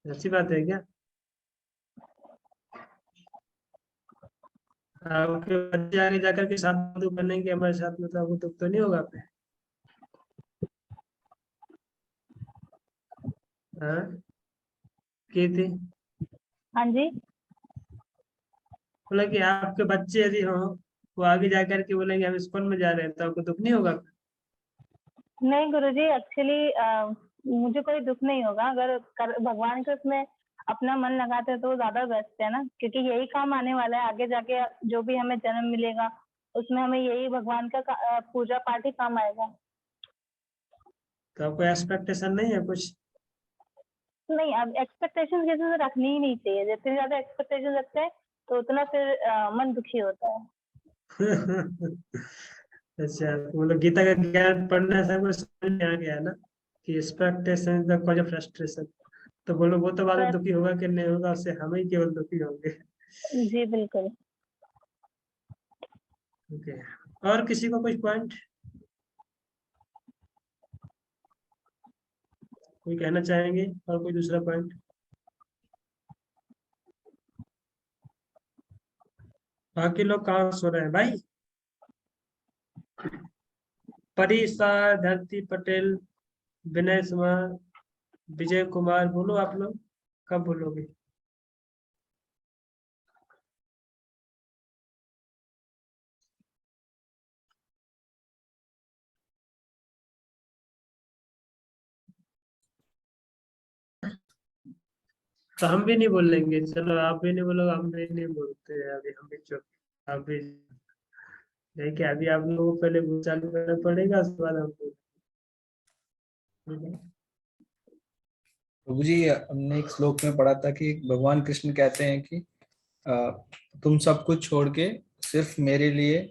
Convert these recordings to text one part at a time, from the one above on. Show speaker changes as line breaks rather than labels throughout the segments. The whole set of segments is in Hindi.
अच्छी बात है क्या? आपके बच्चे आगे जाकर के साधु बनेंगे हमारे साथ में, तो आपको दुख तो नहीं होगा पे? हाँ, की थी।
हाँ जी।
बोला कि आपके बच्चे यदि हो, वो आगे जाकर के बोलेंगे हम इस्कॉन में जा रहे हैं, तो आपको दुख नहीं होगा?
नहीं गुरुजी, एक्चुअली मुझे कोई दुख नहीं होगा अगर भगवान के उसमें अपना मन लगाते हैं तो ज्यादा बेस्ट है ना, क्योंकि यही काम आने वाला है आगे जाके। जो भी हमें जन्म मिलेगा उसमें हमें यही भगवान का पूजा पाठ ही काम आएगा।
तो आपको एक्सपेक्टेशन नहीं है कुछ?
नहीं, अब एक्सपेक्टेशन किसी से रखनी ही नहीं चाहिए। जितनी ज्यादा एक्सपेक्टेशन रखते हैं तो उतना फिर मन दुखी होता है।
अच्छा, तो मतलब गीता का ज्ञान पढ़ने से कुछ समझ में आ गया है ना, कि expectation the cause of frustration. तो बोलो, वो तो बाद में
पर
दुखी होगा कि नहीं होगा, उससे हम ही केवल दुखी होंगे।
जी बिल्कुल।
ओके। और किसी को कुछ पॉइंट कोई कहना चाहेंगे, और कोई दूसरा पॉइंट? बाकी लोग कहाँ सो रहे हैं भाई? परीसा, धरती पटेल, विनय कुमार, विजय कुमार, बोलो आप लोग कब बोलोगे? तो हम भी नहीं बोलेंगे, चलो आप भी नहीं बोलोगे, हम भी नहीं बोलते हैं, अभी हम भी चुप। आप भी देखिए, अभी आप लोगों को पहले वो चालू करना पड़ेगा, उसके बाद हम बोलेंगे।
प्रभु जी, हमने एक श्लोक में पढ़ा था कि भगवान कृष्ण कहते हैं कि अ, तुम सब कुछ छोड़ के सिर्फ मेरे लिए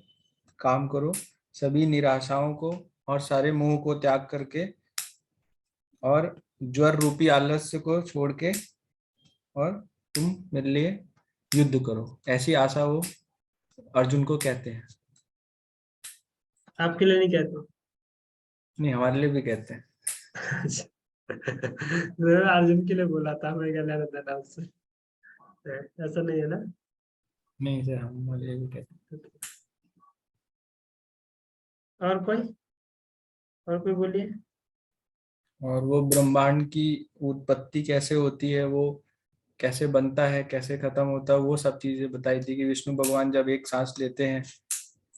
काम करो, सभी निराशाओं को और सारे मोह को त्याग करके, और ज्वर रूपी आलस्य को छोड़ के, और तुम मेरे लिए युद्ध करो, ऐसी आशा वो अर्जुन को कहते हैं।
आपके लिए नहीं कहता?
नहीं, हमारे लिए भी कहते हैं।
मैंने अर्जुन के लिए बोला था, मैं क्या लेना देना उससे? ऐसा नहीं है ना?
नहीं सर, हमारे लिए भी कहते
और कोई, और कोई बोलिए।
हैं। और वो ब्रह्मांड की उत्पत्ति कैसे होती है, वो कैसे बनता है, कैसे खत्म होता है, वो सब चीजें बताई थी कि विष्णु भगवान जब एक सांस लेते हैं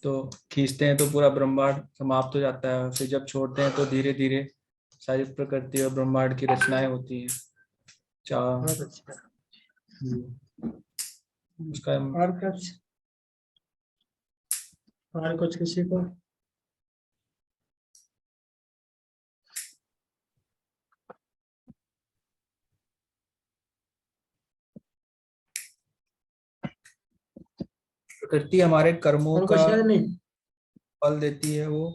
तो खींचते हैं तो पूरा ब्रह्मांड समाप्त हो जाता है, फिर जब छोड़ते हैं तो धीरे धीरे सारी प्रकृति और ब्रह्मांड की रचनाएं होती हैं। चाह
बहुत अच्छा।
उसका
और कुछ, और कुछ किसी को?
प्रकृति हमारे कर्मों
और
का
कुछ है नहीं?
फल देती है, वो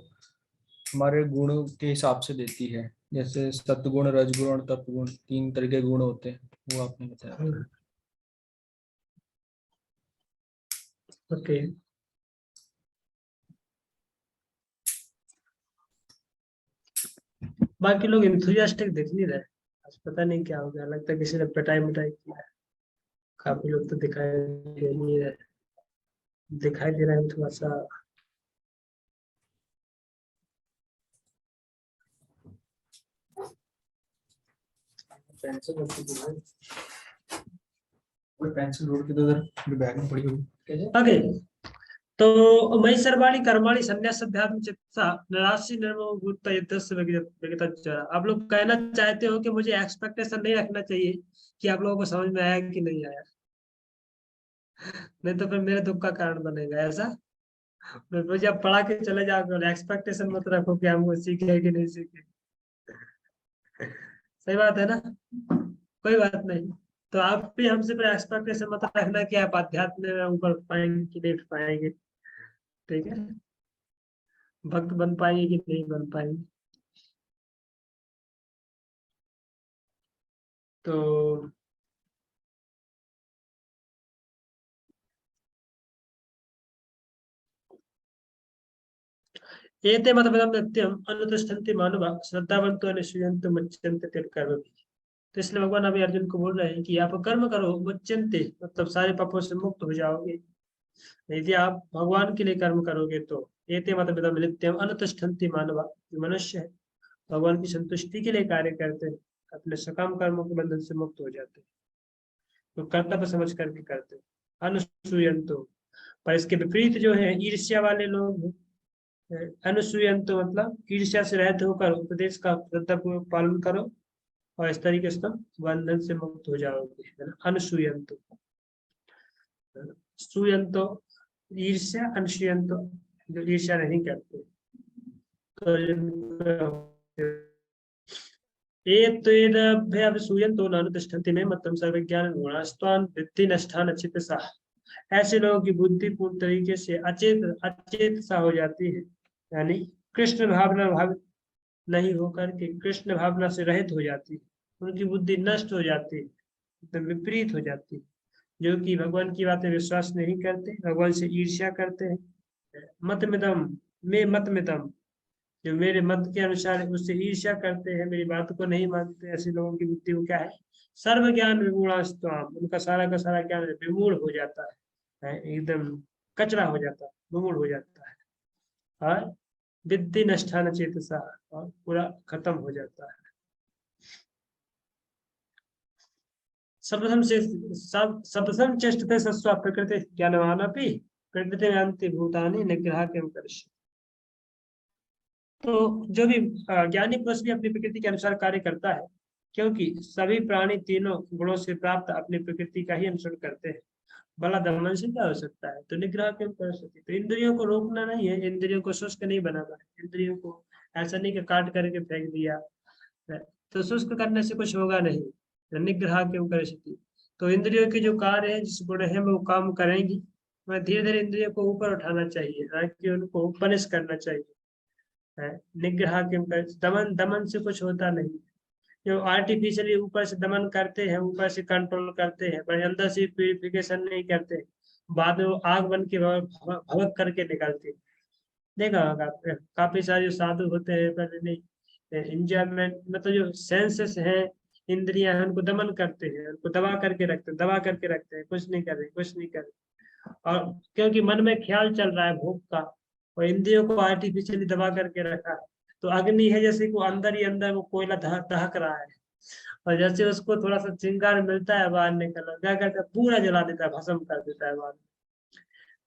हमारे गुणों के हिसाब से देती है। जैसे सत्गुण, रजगुण और तपगुण, तीन तरह के गुण होते हैं, वो आपने बताया।
ओके। बाकी लोग इंथुजियास्टिक दिख नहीं रहे आज, पता नहीं क्या हो गया, लगता है किसी ने पिटाई मिटाई किया है। काफी लोग तो दिखाई दे नहीं रहे, दिखाई दे रहा है थोड़ा सा। पेंसिल रखी थी भाई।
कोई पेंसिल रोड के तो उधर मेरे बैग में पड़ी होगी।
ओके। तो मई सर्वाणी कर्माणि संन्यास अध्यात्म चिकित्सा निराशी निर्मो भूत युद्धस्य विगतज्जरा। आप लोग कहना चाहते हो कि मुझे एक्सपेक्टेशन नहीं रखना चाहिए कि आप लोगों को समझ में आया कि नहीं आया, नहीं तो फिर मेरे दुख का कारण बनेगा ऐसा। फिर मुझे आप पढ़ा के चले जाओगे, एक्सपेक्टेशन मत रखो कि हम वो सीखे कि नहीं सीखे। सही बात है ना? कोई बात नहीं। तो आप भी हमसे फिर एक्सपेक्टेशन मत रखना कि आप अध्यात्म में ऊपर पाएंगे कि नहीं पाएंगे। ठीक है? भक्त बन पाएंगे कि नहीं बन पाएंगे। तो एते मतभेदं नित्यम् अनुतिष्ठन्ति मानवा श्रद्धावन्तो निश्चयन्तो मुच्यन्ते तिलकर्मभिः। तो इसलिए भगवान अभी अर्जुन को बोल रहे हैं कि आप कर्म करो मुच्यन्ते, मतलब सारे पापों से मुक्त हो जाओगे। यदि आप भगवान के लिए कर्म करोगे तो एते मतमिदं नित्यम अनुतिष्ठन्ति मानवा, जो मनुष्य है भगवान की संतुष्टि के लिए कार्य करते हैं, अपने सकाम कर्मों के बंधन से मुक्त हो जाते हैं, तो कर्तव्य समझ कर भी करते हैं। अनुसूयंतो, पर इसके विपरीत जो है ईर्ष्या वाले लोग हैं। अनुसूयंतो मतलब ईर्ष्या से रहित होकर उपदेश का श्रद्धापूर्वक पालन करो और इस तरीके से तुम बंधन से मुक्त हो जाओगे, है ना। अनुसूयंतो, सूयंतो ईर्ष्या, अनुसूयंतो जो ईर्ष्या नहीं करते। तो नानुतिष्ठन्ति में मतम सर्वज्ञान गुणास्त्वान् वृत्ति नष्टान अचितसा, ऐसे लोगों की बुद्धि पूर्ण तरीके से अचेत सा हो जाती है, यानी कृष्ण भावना भावित नहीं होकर के कृष्ण भावना से रहित हो जाती है, उनकी बुद्धि नष्ट हो जाती है, तो विपरीत हो जाती है, जो कि भगवान की बातें विश्वास नहीं करते, भगवान से ईर्ष्या करते हैं। मतमिदम में मतमिदम, जो मेरे मत के अनुसार है उससे ईर्ष्या करते हैं, मेरी बात को नहीं मानते, ऐसे लोगों की बुद्धि को क्या है, सर्व ज्ञान विमूढ़ास्त्वाम, उनका सारा का सारा ज्ञान विमूढ़ हो जाता है, एकदम कचरा हो जाता है, विमूढ़ हो जाता है, और विद्धि नष्टान चेतसा, और पूरा खत्म हो जाता है। सप्तम चेष्टते सस्वा प्रकृति ज्ञानवानपि प्रकृति अंति भूतानि निग्रह किम करिष्यति। तो जो भी ज्ञानी पुरुष भी अपनी प्रकृति के अनुसार कार्य करता है, क्योंकि सभी प्राणी तीनों गुणों से प्राप्त अपनी प्रकृति का ही अनुसरण करते हैं, भला दमन से क्या हो सकता है, तो निग्रह क्यों कर सकते। तो इंद्रियों को रोकना नहीं है, इंद्रियों को शुष्क नहीं बनाना है, इंद्रियों को ऐसा नहीं कि काट करके फेंक दिया, तो शुष्क करने से कुछ होगा नहीं, तो निग्रह क्यों कर सकती। तो इंद्रियों के जो कार्य है, जिस गुण है वो काम करेंगी, मैं धीरे धीरे इंद्रियों को ऊपर उठाना चाहिए, ना कि उनको पनिश करना चाहिए, है। निग्रह क्यों कर, दमन दमन से कुछ होता नहीं, जो आर्टिफिशियली ऊपर से दमन करते हैं, ऊपर से कंट्रोल करते हैं, पर अंदर से प्यूरिफिकेशन नहीं करते, बाद में वो आग बन के भड़क करके निकलते। देखा होगा काफी सारे साधु होते हैं, पर नहीं एंजॉयमेंट, मतलब जो सेंसेस हैं, इंद्रियां हैं, उनको दमन करते हैं, उनको दबा करके रखते हैं, दबा करके रखते हैं, कुछ नहीं कर रहे, कुछ नहीं कर रहे, और क्योंकि मन में ख्याल चल रहा है भूख का, और इंद्रियों को आर्टिफिशियली दबा करके रखा है, तो अग्नि है जैसे को अंदर ही अंदर वो कोयला दहक रहा है, और जैसे उसको थोड़ा सा चिंगार मिलता है बाहर निकल क्या करता है, पूरा जला देता है, भस्म कर देता है बाहर।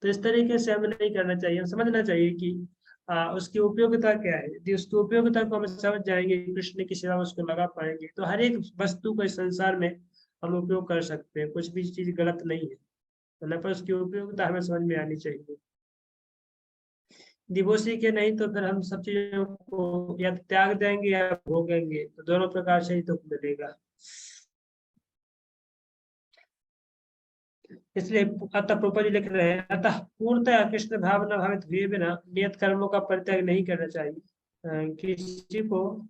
तो इस तरीके से हमें नहीं करना चाहिए, समझना चाहिए कि उसकी उपयोगिता क्या है। यदि उसकी उपयोगिता को हम समझ जाएंगे, कृष्ण की सेवा में उसको लगा पाएंगे, तो हर एक वस्तु को इस संसार में हम उपयोग कर सकते हैं, कुछ भी चीज गलत नहीं है, पर उसकी उपयोगिता हमें समझ में आनी चाहिए। दिवोसी के नहीं तो फिर हम सब चीजों को या त्याग देंगे या भोगेंगे, तो दोनों प्रकार से ही दुख मिलेगा। इसलिए अतः प्रोपा जी लिख रहे हैं, अतः पूर्णतः कृष्ण भावना भावित हुए बिना नियत कर्मों का परित्याग नहीं करना चाहिए। किसी को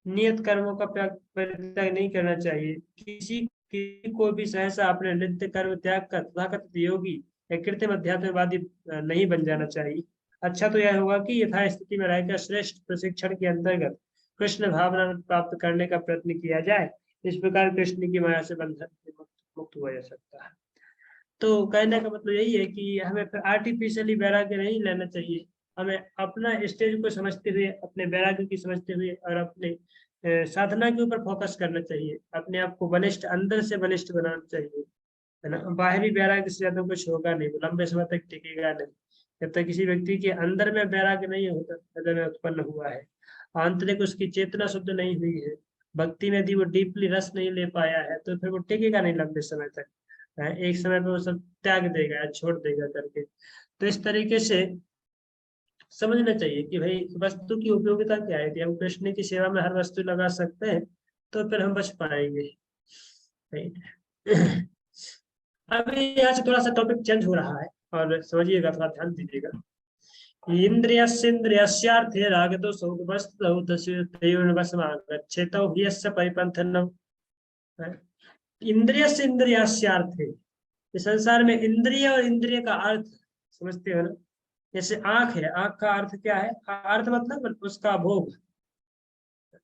नियत कर्मों का परित्याग नहीं करना चाहिए, किसी को भी सहसा अपने नित्य कर्म त्याग कर तथाकथित योगी या कृत्रिम अध्यात्मवादी नहीं बन जाना चाहिए। अच्छा तो यह होगा कि यथा स्थिति में रहकर श्रेष्ठ प्रशिक्षण के अंतर्गत कृष्ण भावना प्राप्त करने का प्रयत्न किया जाए, इस प्रकार कृष्ण की माया से बंधन मुक्त हुआ जा सकता है। तो कहने का मतलब यही है कि हमें फिर आर्टिफिशियली वैराग्य नहीं लेना चाहिए, हमें अपना स्टेज को समझते हुए, अपने वैराग्य की समझते हुए, और अपने साधना के ऊपर फोकस करना चाहिए, अपने आप को बलिष्ठ, अंदर से बलिष्ठ बनाना चाहिए, है ना। बाहरी वैराग्य से ज्यादा कुछ होगा नहीं, लंबे समय तक टिकेगा नहीं, जब तक किसी व्यक्ति के अंदर में वैराग्य नहीं होता, हृदय में उत्पन्न हुआ है, आंतरिक उसकी चेतना शुद्ध नहीं हुई है, भक्ति में यदि वो डीपली रस नहीं ले पाया है, तो फिर वो टिकेगा नहीं लंबे समय तक, एक समय पे वो सब त्याग देगा, छोड़ देगा करके। तो इस तरीके से समझना चाहिए कि भाई वस्तु की उपयोगिता क्या है, यदि हम कृष्ण की सेवा में हर वस्तु लगा सकते हैं तो फिर हम बच पाएंगे। अभी यहाँ से थोड़ा सा टॉपिक चेंज हो रहा है, और समझिएगा, थोड़ा ध्यान दीजिएगा। इंद्रियस्यार्थे रागदोषौ वस्तौ तयोर्वशमागच्छेतौ ह्यस्य परिपन्थनम्। इंद्रियस्यार्थे, इस संसार में इंद्रिय और इंद्रिय का अर्थ समझते हो ना। जैसे आंख है, आंख का अर्थ क्या है, अर्थ मतलब उसका भोग,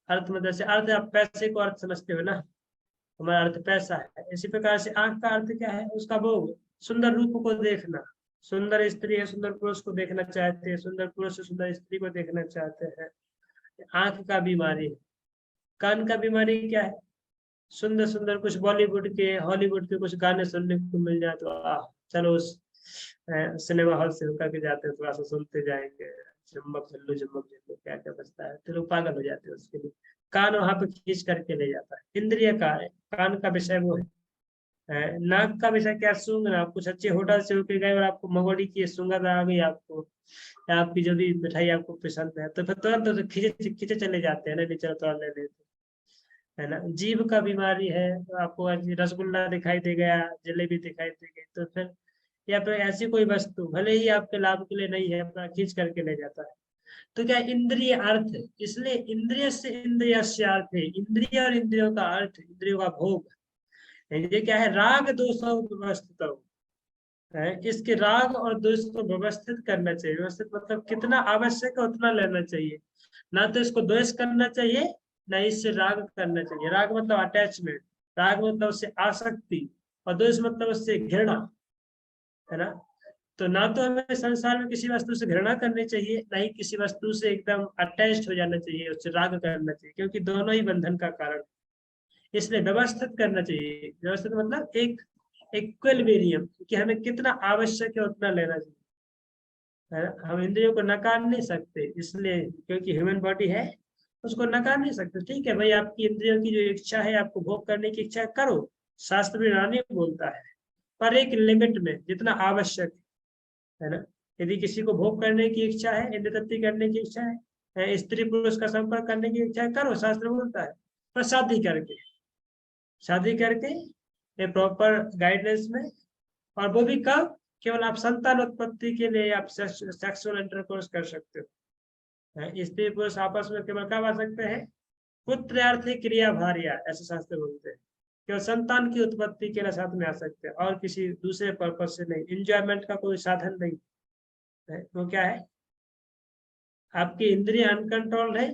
अर्थ मतलब जैसे अर्थ आप पैसे को अर्थ समझते हो ना, हमारा अर्थ पैसा है। इसी प्रकार से आंख का अर्थ क्या है? उसका भोग, सुंदर रूप को देखना। सुंदर स्त्री है, सुंदर पुरुष को देखना चाहते हैं, सुंदर पुरुष सुंदर स्त्री को देखना चाहते हैं। आंख का बीमारी है। कान का बीमारी क्या है? सुंदर सुंदर कुछ बॉलीवुड के हॉलीवुड के कुछ गाने सुनने को मिल जाए तो चलो उस सिनेमा हॉल से होकर के जाते हैं, थोड़ा सा सुनते जाएंगे, झुम्मक झल्लू क्या क्या बजता है, तो लोग पागल हो जाते हैं उसके लिए। कान वहां पे खींच करके ले जाता है। इंद्रिय का है, कान का विषय वो है। नाक का विषय क्या? सूंघना। आप कुछ अच्छे होटल से होके गए और आपको मगोड़ी की सुगंध आ गई आपको, या आपकी जो भी मिठाई आपको पसंद है, तो फिर तुरंत तो खींचे खींचे चले जाते हैं ना, नीचे तो ले लेते है ना। जीभ का बीमारी है, तो आपको आज रसगुल्ला दिखाई दे गया, जलेबी दिखाई दे गई, तो फिर या फिर ऐसी कोई वस्तु भले ही आपके लाभ के लिए नहीं है, अपना खींच करके ले जाता है। तो क्या इंद्रिय अर्थ है, इसलिए इंद्रिय से इंद्रिय अर्थ है। इंद्रिय और इंद्रियों का अर्थ, इंद्रियों का भोग। ये क्या है? राग दोषों व्यवस्थित है। इसके राग और दोष को व्यवस्थित करना चाहिए। व्यवस्थित मतलब कितना आवश्यक है उतना लेना चाहिए, ना तो इसको द्वेष करना चाहिए, ना इससे राग करना चाहिए। राग मतलब अटैचमेंट, राग मतलब उससे आसक्ति, और द्वेष मतलब उससे घृणा, है ना। तो ना तो हमें संसार में किसी वस्तु से घृणा करनी चाहिए, ना ही किसी वस्तु से एकदम अटैच्ड हो जाना चाहिए, उससे राग करना चाहिए, क्योंकि दोनों ही बंधन का कारण है। इसलिए व्यवस्थित करना चाहिए। व्यवस्थित मतलब एक इक्विलिब्रियम, कि हमें कितना आवश्यक है उतना लेना चाहिए, है ना। हम इंद्रियों को नकार नहीं सकते, इसलिए क्योंकि ह्यूमन बॉडी है, उसको नकार नहीं सकते। ठीक है भाई, आपकी इंद्रियों की जो इच्छा है, आपको भोग करने की इच्छा है, करो। शास्त्र भी रानी बोलता है, पर एक लिमिट में, जितना आवश्यक है ना। यदि किसी को भोग करने की इच्छा है, इंद्रिय तृप्ति करने की इच्छा है, स्त्री पुरुष का संपर्क करने की इच्छा है, करो, शास्त्र बोलता है। पर शादी करके प्रॉपर गाइडेंस में, और वो भी कब? केवल आप संतान उत्पत्ति के लिए आप सेक्सुअल इंटरकोर्स कर सकते हो। स्त्री पुरुष आपस में केवल कब आ सकते हैं? पुत्रार्थ क्रिया भार्या, ऐसे शास्त्र बोलते हैं। केवल संतान की उत्पत्ति के लिए साथ में आ सकते हैं, और किसी दूसरे पर्पज से नहीं। इंजॉयमेंट का कोई साधन नहीं है। वो क्या है? आपकी इंद्रिय अनकंट्रोल्ड है।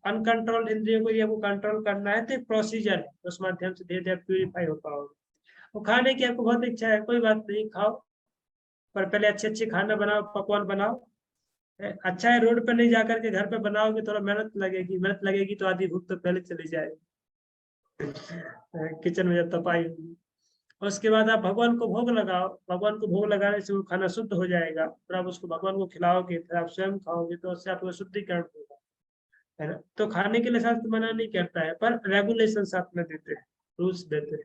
अनकंट्रोल्ड इंद्रियों को आपको कंट्रोल करना है, तो एक प्रोसीजर है, उस माध्यम से धीरे धीरे प्यूरिफाई हो पाओगे। वो खाने की आपको बहुत इच्छा है, कोई बात नहीं, खाओ, पर पहले अच्छे अच्छे खाना बनाओ, पकवान बनाओ। अच्छा है, रोड पे नहीं जाकर के घर पे बनाओगे, थोड़ा मेहनत लगेगी तो आधी भूख तो पहले चली जाएगी किचन में जब तपाई होगी। उसके बाद आप भगवान को भोग लगाओ। भगवान को भोग लगाने से वो खाना शुद्ध हो जाएगा, फिर आप उसको भगवान को खिलाओगे, फिर आप स्वयं खाओगे, तो उससे आपको शुद्धिकरण होगा, है ना। तो खाने के लिए शास्त्र मना नहीं करता है, पर रेगुलेशन साथ में देते हैं, रूल्स देते हैं,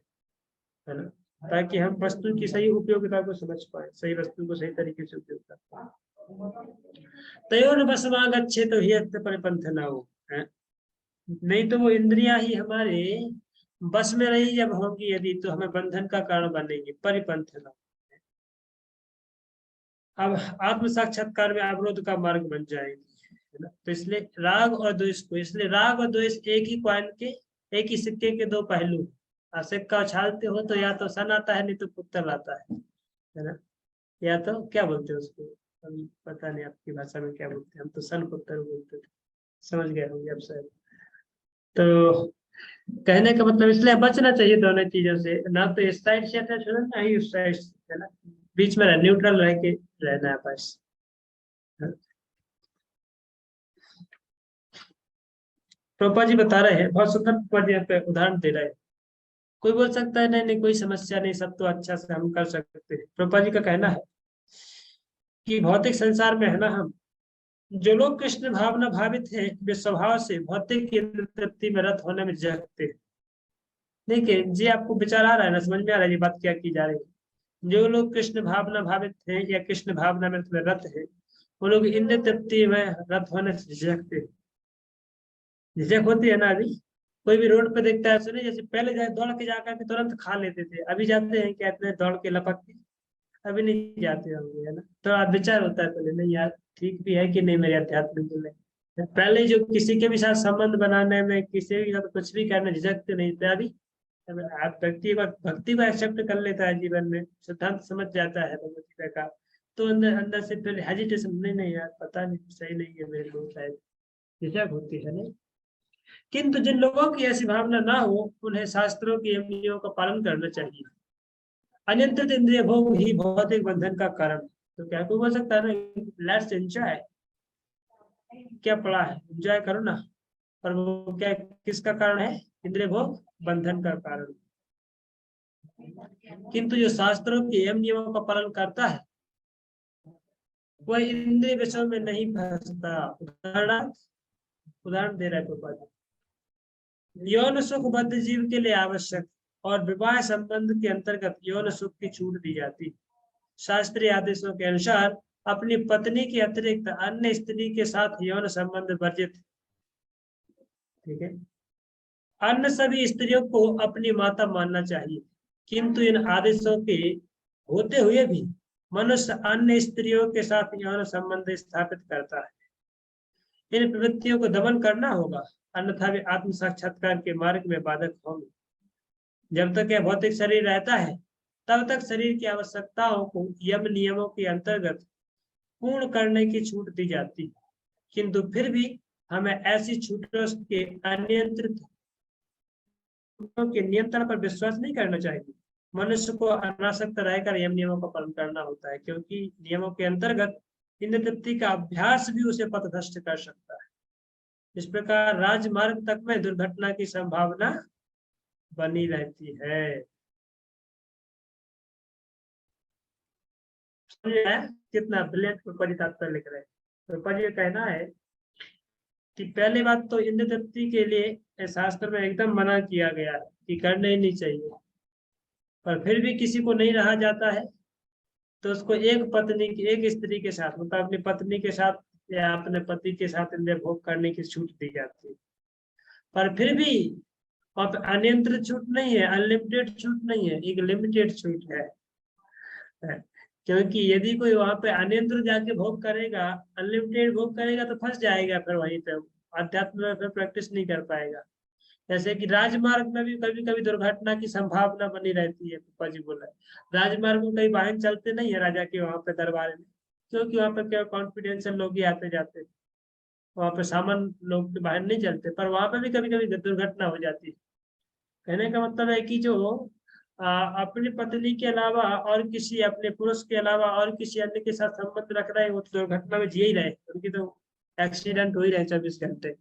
है ना, ताकि हम वस्तु की सही उपयोगिता को समझ पाए, सही वस्तु को सही तरीके से उपयोग कर पाए। तयोर बसवाग अच्छे तो ही परिपंथ ना हो, है? नहीं तो वो इंद्रियां ही हमारे बस में रही जब होगी, यदि, तो हमें बंधन का कारण बनेगी, परिपंथ ना। अब आत्म साक्षात्कार में अवरोध का मार्ग बन जाएगी, है ना। तो इसलिए राग और द्वेष को, इसलिए राग और द्वेष एक ही कॉइन के, एक ही सिक्के के दो पहलू। सिक्का उछालते हो तो या तो सन आता है, नहीं तो पुत्र आता है ना। या तो क्या बोलते हैं उसको, हम पता नहीं आपकी भाषा में क्या बोलते हैं, हम तो सन पुत्र बोलते थे, समझ गए होंगे अब शायद। तो कहने का मतलब, इसलिए बचना चाहिए दोनों चीजों से, ना तो इस साइड से अटैच होना, ना ही उस साइड से, है ना। बीच में न्यूट्रल रह के रहना है बस। प्रोपा जी बता रहे हैं, बहुत सुंदर प्रोपा जी यहाँ पे उदाहरण दे रहे हैं। कोई बोल सकता है नहीं नहीं कोई समस्या नहीं, सब तो अच्छा से हम कर सकते हैं। प्रोपा जी का कहना है कि भौतिक संसार में, है ना, हम जो लोग कृष्ण भावना भावित है, वे स्वभाव से भौतिक तृप्ति में रत होने में जगते हैं। देखिए जी, आपको विचार आ रहा है ना, समझ में आ रहा है ये बात क्या की जा रही है। जो लोग कृष्ण भावना भावित हैं या कृष्ण भावना में रत है, वो लोग इंद्रिय तृप्ति में रत होने से झिझकते हैं। झिझक होती है ना। अभी कोई भी रोड पे देखता है, सुने, जैसे पहले जाए दौड़ के जाकर के तुरंत खा लेते थे, अभी जाते हैं क्या इतने दौड़ के लपक के? अभी नहीं जाते होंगे, है ना। तो आप विचार होता है पहले, नहीं यार ठीक भी है कि नहीं मेरे आध्यात्मिक में। पहले जो किसी के भी साथ संबंध बनाने में, किसी के साथ कुछ भी करने झिझकते नहीं थे, अभी आप भक्ति को एक्सेप्ट कर लेता है, जीवन में सिद्धांत समझ जाता है भगवत का, तो अंदर अंदर से पहले हेजिटेशन, नहीं नहीं यार पता नहीं, सही नहीं है मेरे को, शायद झिझक होती है। नहीं किंतु जिन लोगों की ऐसी भावना ना हो उन्हें शास्त्रों के नियमों का पालन करना चाहिए। अनियंत्रित इंद्रिय भोग ही भौतिक बंधन का कारण है। तो क्या कोई बोल सकता है ना, लेट्स एंजॉय, क्या पड़ा है, एंजॉय करो ना। पर वो क्या, किसका कारण है? इंद्रिय भोग बंधन का कारण। किंतु जो शास्त्रों के यम नियमों का पालन करता है वह इंद्रिय विषयों में नहीं फंसता। उदाहरण दे रहा है प्रभुपाद जी। यौन सुख बद्ध जीव के लिए आवश्यक और विवाह संबंध के अंतर्गत यौन सुख की छूट दी जाती। शास्त्रीय आदेशों के अनुसार अपनी पत्नी के अतिरिक्त अन्य स्त्री के साथ यौन संबंध वर्जित। ठीक है। अन्य सभी स्त्रियों को अपनी माता मानना चाहिए, किंतु इन आदेशों के होते हुए भी मनुष्य अन्य स्त्रियों के साथ यौन संबंध स्थापित करता है। इन प्रवृत्तियों को दमन करना होगा, अन्यथा वे आत्म साक्षात्कार के मार्ग में बाधक होंगे। जब तक यह भौतिक शरीर रहता है तब तक शरीर की आवश्यकताओं को यम नियमों के अंतर्गत पूर्ण करने की छूट दी जाती, किंतु फिर भी हमें ऐसी छूटों के अनियंत्रित के नियंत्रण पर विश्वास नहीं करना चाहिए। मनुष्य को अनासक्त रहकर यम नियमों का पालन करना होता है, क्योंकि नियमों के अंतर्गत इंद्र तृप्ति का अभ्यास भी उसे पथभ्रष्ट कर सकता है। इस प्रकार राजमार्ग तक में दुर्घटना की संभावना बनी रहती है। कितना ब्रिलियंट तात्पर्य लिख रहे हैं। तो ये कहना है कि पहली बात तो इंद्र तृप्ति के लिए शास्त्र में एकदम मना किया गया है कि करना ही नहीं चाहिए, पर फिर भी किसी को नहीं रहा जाता है तो उसको एक पत्नी की, एक स्त्री के साथ, मतलब अपनी पत्नी के साथ या अपने पति के साथ इंद्रिय भोग करने की छूट दी जाती है। पर फिर भी वहां पे अनियंत्रित छूट नहीं है, अनलिमिटेड छूट नहीं है, एक लिमिटेड छूट है। क्योंकि यदि कोई वहां पे अनियंत्रित जाके भोग करेगा, अनलिमिटेड भोग करेगा तो फंस जाएगा, फिर वहीं पे अध्यात्म में फिर प्रैक्टिस नहीं कर पाएगा। जैसे कि राजमार्ग में भी कभी कभी दुर्घटना की संभावना बनी रहती है। पापा जी बोला राजमार्ग में कई वाहन चलते नहीं है राजा के वहां पे दरबार में, क्योंकि वहां पे क्या कॉन्फिडेंशियल लोग ही आते जाते, वहां पे सामान्य लोग वाहन नहीं चलते, पर वहां पे भी कभी कभी दुर्घटना हो जाती है। कहने का मतलब है कि जो अपनी पत्नी के अलावा और किसी, अपने पुरुष के अलावा और किसी अन्य के साथ संबंध रख रहे हैं वो तो दुर्घटना में जी ही रहे, उनकी तो एक्सीडेंट हो ही रहे 24 घंटे।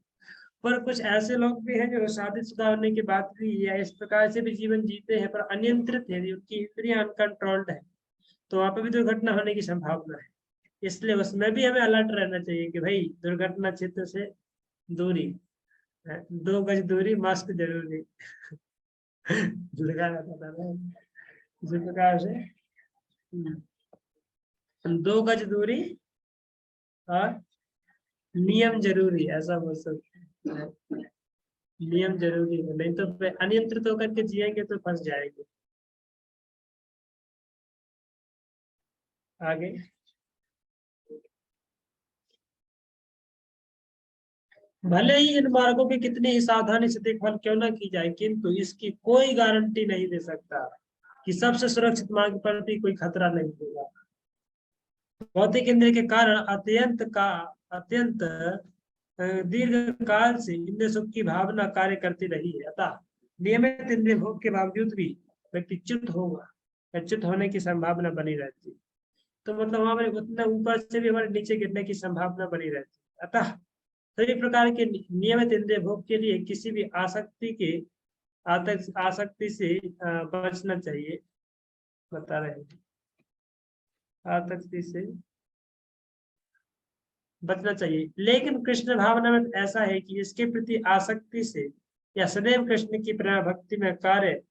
पर कुछ ऐसे लोग भी हैं जो शादीशुदा होने के बाद भी या इस प्रकार से भी जीवन जीते हैं पर अनियंत्रित है, उनकी इंद्रियां अनकंट्रोल्ड है, तो वहां पर भी दुर्घटना होने की संभावना है। इसलिए उसमें भी हमें अलर्ट रहना चाहिए कि भाई दुर्घटना क्षेत्र से दूरी, 2 गज दूरी, मास्क जरूरी। लगा रहता था ना, इसी प्रकार से 2 गज दूरी और नियम जरूरी, ऐसा बोल सकते हैं। नियम जरूरी है, नहीं तो अनियंत्रित होकर के जिएंगे तो फंस जाएंगे। आगे भले ही इन मार्गों की कितनी ही सावधानी से देखभाल क्यों ना की जाए, किंतु इसकी कोई गारंटी नहीं दे सकता कि सबसे सुरक्षित मार्ग पर भी कोई खतरा नहीं होगा। भौतिक इंद्रिय के कारण अत्यंत दीर्घ काल से इंद्रिय सुख की भावना कार्य करती रही है, अतः नियमित इंद्रिय भोग के बावजूद भी व्यक्ति च्युत होने की संभावना बनी रहती है। तो मतलब वहां पर उतना ऊपर से भी हमारे नीचे गिरने की संभावना बनी रहती है। अतः सभी प्रकार के नियमित इंद्रिय भोग के लिए किसी भी आसक्ति से बचना चाहिए। बता रहे हैं, आसक्ति से बचना चाहिए, लेकिन कृष्ण भावना में ऐसा है कि इसके प्रति आसक्ति से या सदैव कृष्ण की प्रेम भक्ति में कार्य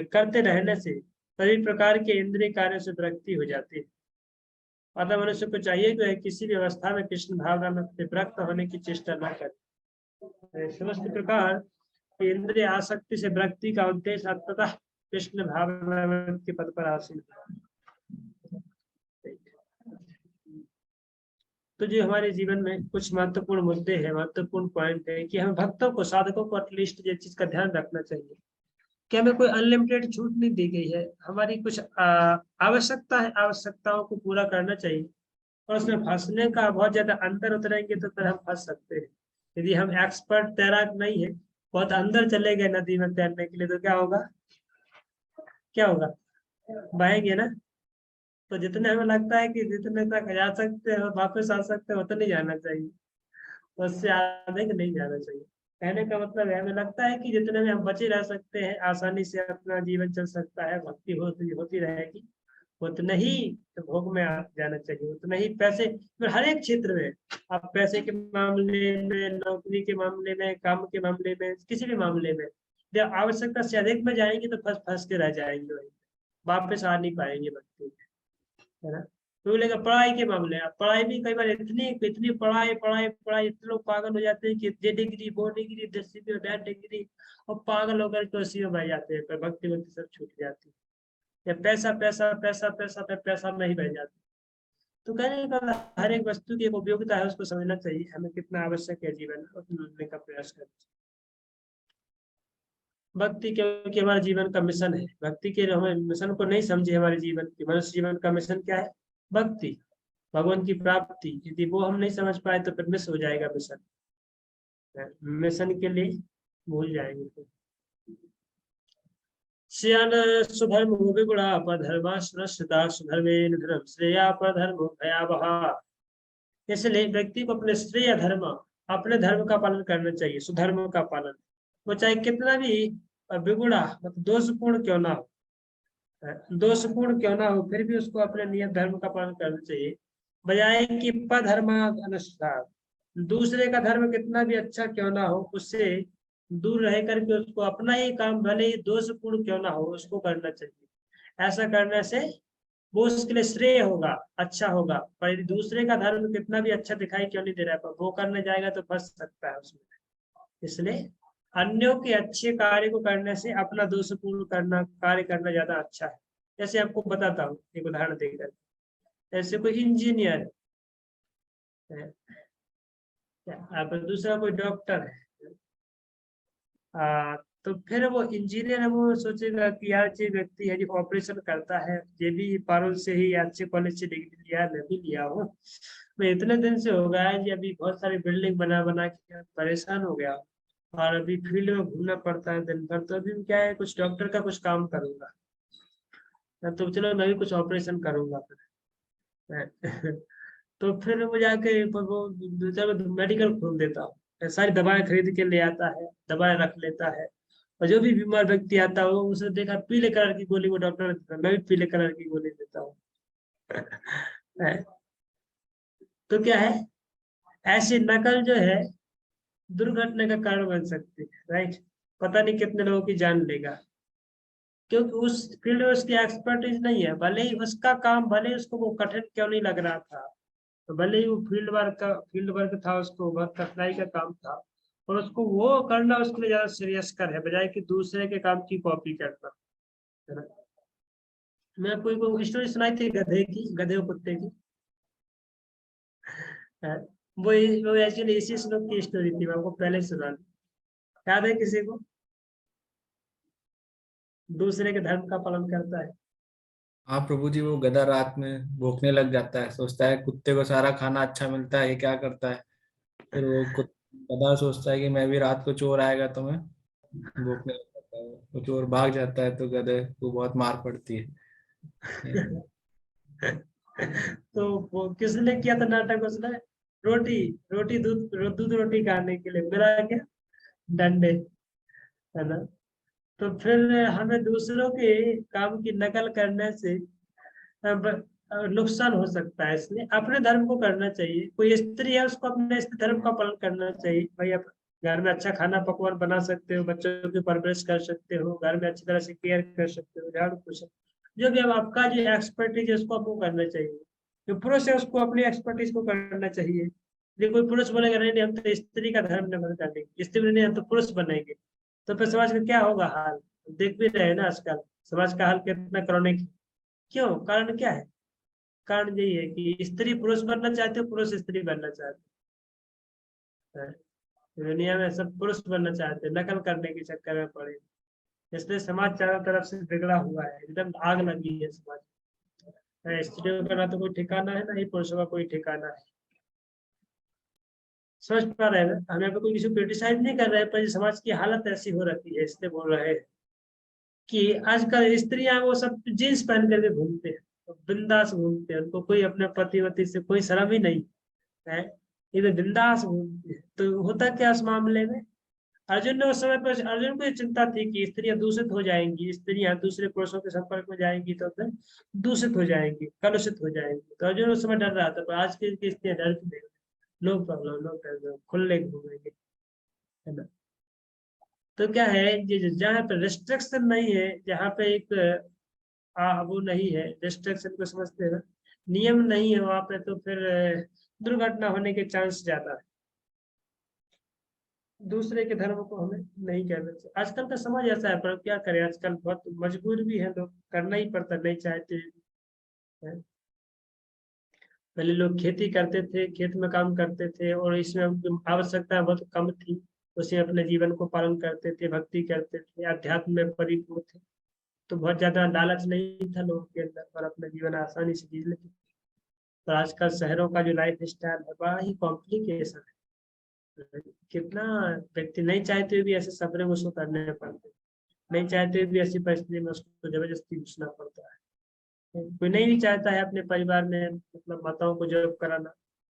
करते रहने से सभी प्रकार के इंद्रिय कार्यों से विरक्ति हो जाती है। अतः मनुष्य को चाहिए जो है किसी भी अवस्था में कृष्ण भावना में विरक्त होने की चेष्टा न करे। समस्त प्रकार की इंद्रिय आसक्ति से विरक्ति का उद्देश्य अंततः कृष्ण भावना के पद पर आसीन है। तो जो हमारे जीवन में कुछ महत्वपूर्ण मुद्दे हैं, महत्वपूर्ण पॉइंट है कि हमें भक्तों को, साधकों को एटलीस्ट ये चीज का ध्यान रखना चाहिए कि हमें कोई अनलिमिटेड छूट नहीं दी गई है। हमारी कुछ आवश्यकता है, आवश्यकताओं को पूरा करना चाहिए, और उसमें फंसने का बहुत ज्यादा अंतर उतरेंगे तो फिर हम फंस सकते हैं। यदि हम एक्सपर्ट तैराक नहीं है, बहुत अंदर चले गए नदी में तैरने के लिए, तो क्या होगा, क्या होगा, बहेंगे ना। तो जितने हमें लगता है कि जितने तक जा सकते हैं वापस आ सकते हैं, उतने जाना चाहिए, उससे अधिक नहीं जाना चाहिए। कहने का मतलब है, हमें लगता है कि जितने में हम बचे रह सकते हैं, आसानी से अपना जीवन चल सकता है, भक्ति होती होती रहेगी, उतना ही भोग में आप जाना चाहिए, उतना ही पैसे, हर एक क्षेत्र में, आप पैसे के मामले में, नौकरी के मामले में, काम के मामले में, किसी भी मामले में जब आवश्यकता से अधिक में जाएंगे तो फंस फंस के रह जाएंगे, वही वापस आ नहीं पाएंगे भक्ति में, है ना। तो बोलेगा पढ़ाई के मामले, अब पढ़ाई भी कई बार इतनी इतनी पढ़ाई पढ़ाई पढ़ाई, इतने लोग पागल हो जाते हैं कि ये डिग्री वो डिग्री 10वीं और 9 डिग्री, और पागल होकर के उसी में बह जाते हैं, पर भक्ति भक्ति सब छूट जाती है, या पैसा पैसा पैसा पैसा पे पैसा में ही बह जाते हैं। तो कहने का मतलब, हर एक वस्तु की एक उपयोगिता है, उसको समझना चाहिए, हमें कितना आवश्यक है जीवन में, उतना लेने का प्रयास करना चाहिए। भक्ति क्योंकि हमारे जीवन का मिशन है, भक्ति के हमें मिशन को नहीं समझे, हमारे जीवन की, मनुष्य जीवन का मिशन क्या है, भक्ति, भगवान की प्राप्ति। यदि वो हम नहीं समझ पाए तो फिर मिस हो जाएगा मिशन, मिशन के लिए भूल जाएंगे फिर। श्यान सुधर्म विगुणा परधर्मा सुरक्षिता सुधर्मेन धर्म श्रेया परधर्म भयावहा। इसलिए व्यक्ति को अपने श्रेय धर्म, अपने धर्म का पालन करना चाहिए, सुधर्म का पालन, वो चाहे कितना भी विगुणा मतलब दोषपूर्ण क्यों ना हो, दोषपूर्ण क्यों ना हो, फिर भी उसको अपने नियत धर्म का पालन करना चाहिए, बजाय कि पधर्म अनुष्ठान, दूसरे का धर्म कितना भी अच्छा क्यों ना हो, उससे दूर रह करके उसको अपना ही काम भले ही दोषपूर्ण क्यों ना हो उसको करना चाहिए। ऐसा करने से वो उसके लिए श्रेय होगा, अच्छा होगा। पर यदि दूसरे का धर्म कितना भी अच्छा दिखाई क्यों नहीं दे रहा है, पर वो करने जाएगा तो फंस सकता है उसमें। इसलिए अन्यों के अच्छे कार्य को करने से अपना दोषपूर्ण करना कार्य करना ज्यादा अच्छा है। जैसे आपको बताता हूँ एक उदाहरण देकर, जैसे कोई इंजीनियर है, आप दूसरा कोई डॉक्टर है, तो फिर वो इंजीनियर है, वो सोचेगा कि यार ये व्यक्ति है जो ऑपरेशन करता है, ये भी पारुल से ही अच्छे कॉलेज से डिग्री लिया है, मैं भी लिया हूँ, मैं इतने दिन से हो गया है जी, अभी बहुत सारी बिल्डिंग बना बना के परेशान हो गया, और अभी फील्ड में घूमना पड़ता है दिन भर, तो अभी क्या है कुछ डॉक्टर का कुछ काम करूंगा, तो चलो मैं भी कुछ ऑपरेशन करूंगा फिर। तो फिर वो जाके वो मेडिकल खोल देता हूँ, सारी दवाएं खरीद के ले आता है, दवाएं रख लेता है, और जो भी बीमार व्यक्ति आता है उसे देखा पीले कलर की गोली, वो डॉक्टर देता है, मैं भी पीले कलर की गोली देता हूँ। तो क्या है, ऐसी नकल जो है दुर्घटना का कारण बन सकती है, राइट। पता नहीं कितने लोगों की जान लेगा, क्योंकि उस फील्ड में उसकी एक्सपर्टीज नहीं है, भले ही उसका काम, भले ही उसको वो कठिन क्यों नहीं लग रहा था, तो भले ही वो फील्ड वर्क था, उसको बहुत कठिनाई का काम था, और उसको वो करना उसके लिए ज्यादा सीरियस कर है, बजाय कि दूसरे के काम की कॉपी करना, है ना। मैं कोई स्टोरी सुनाई थी गधे की, गधे और कुत्ते की, है? वो एक्चुअली इसी श्लोक की स्टोरी थी, मैं आपको पहले सुना, याद है किसी को, दूसरे के धर्म का पालन करता है।
हाँ प्रभु जी, वो गधा रात में भौंकने लग जाता है, सोचता है कुत्ते को सारा खाना अच्छा मिलता है, ये क्या करता है। फिर वो गधा सोचता है कि मैं भी रात को चोर आएगा तो मैं भौंकने लग जाता है, वो चोर भाग जाता है तो गधे को बहुत मार पड़ती है।
तो वो किसने किया था नाटक, उसने रोटी रोटी दूध रोटी खाने के लिए मिला क्या, डंडे, है ना। तो फिर हमें दूसरों के काम की नकल करने से अब नुकसान हो सकता है, इसलिए अपने धर्म को करना चाहिए। कोई स्त्री है उसको अपने स्त्री धर्म का पालन करना चाहिए, भाई आप घर में अच्छा खाना पकवान बना सकते हो, बच्चों की परवरिश कर सकते हो, घर में अच्छी तरह से केयर कर सकते हो, झाड़ू पोछा, जो भी अब आपका जो एक्सपर्टीज है उसको आपको करना चाहिए। जो पुरुष है उसको अपनी एक्सपर्टीज को करना चाहिए। यदि कोई पुरुष बोलेगा नहीं नहीं हम तो स्त्री का धर्म निभा करेंगे, स्त्री नहीं हम तो पुरुष बनेंगे, तो फिर समाज का क्या होगा हाल, देख भी रहे हैं ना आजकल समाज का हाल कितना क्रॉनिक। क्यों, कारण क्या है, कारण यही है कि स्त्री पुरुष बनना चाहते हो, पुरुष स्त्री बनना चाहते हैं, दुनिया में सब पुरुष बनना चाहते हैं, नकल करने के चक्कर में पड़े, इसलिए समाज चारों तरफ से बिगड़ा हुआ है, एकदम आग लगी है समाज में। स्त्रियों का ना तो कोई ठिकाना है, ना ही पुरुषों का कोई ठिकाना है। समझ पा रहे हैं ना? हम यहाँ पे कोई किसी को क्रिटिसाइज नहीं कर रहे हैं, पर समाज की हालत ऐसी हो रखी है, इसलिए बोल रहे हैं कि आजकल स्त्रियां वो सब जीन्स पहन करके घूमते हैं, बिंदास घूमते हैं, उनको कोई अपने पति वति से कोई शर्म ही नहीं है, ये तो बिंदास घूमते हैं। तो होता क्या इस मामले में, अर्जुन ने उस समय पर, अर्जुन को ये चिंता थी कि स्त्रियां दूषित हो जाएंगी, स्त्रियां दूसरे पुरुषों के संपर्क में जाएंगी तो फिर दूषित हो जाएंगी, कलुषित हो जाएंगी। तो अर्जुन उस समय डर रहा था, पर आज की स्त्रियां डरती नहीं, नो प्रॉब्लम, नो प्रॉब्लम, खुले घूमेंगे, है ना? तो क्या है, ये जहाँ पे रिस्ट्रिक्शन नहीं है, जहाँ पे एक वो नहीं है, रिस्ट्रिक्शन को समझते हैं ना, नियम नहीं है वहां पे, तो फिर दुर्घटना होने के चांस ज्यादा है। दूसरे के धर्म को हमें नहीं कहना चाहिए। आजकल का समाज ऐसा है, पर क्या करें, आजकल बहुत मजबूर भी है लोग, करना ही पड़ता, नहीं चाहते हैं। पहले लोग खेती करते थे, खेत में काम करते थे, और इसमें आवश्यकता बहुत कम थी, उसमें अपने जीवन को पालन करते थे, भक्ति करते थे, अध्यात्म में परिपूर्ण थे, तो बहुत ज्यादा लालच नहीं था लोगों के अंदर, और अपना जीवन आसानी से जी लेते थे। पर आजकल शहरों का जो लाइफ स्टाइल है बड़ा ही कॉम्प्लिकेशन है, कितना व्यक्ति नहीं चाहते हुए भी ऐसे सपने उसको करने पड़ते, नहीं चाहते हुए भी ऐसी परिस्थिति में उसको जबरदस्ती घुसना पड़ता है। कोई नहीं भी चाहता है अपने परिवार में मतलब माताओं को जॉब कराना,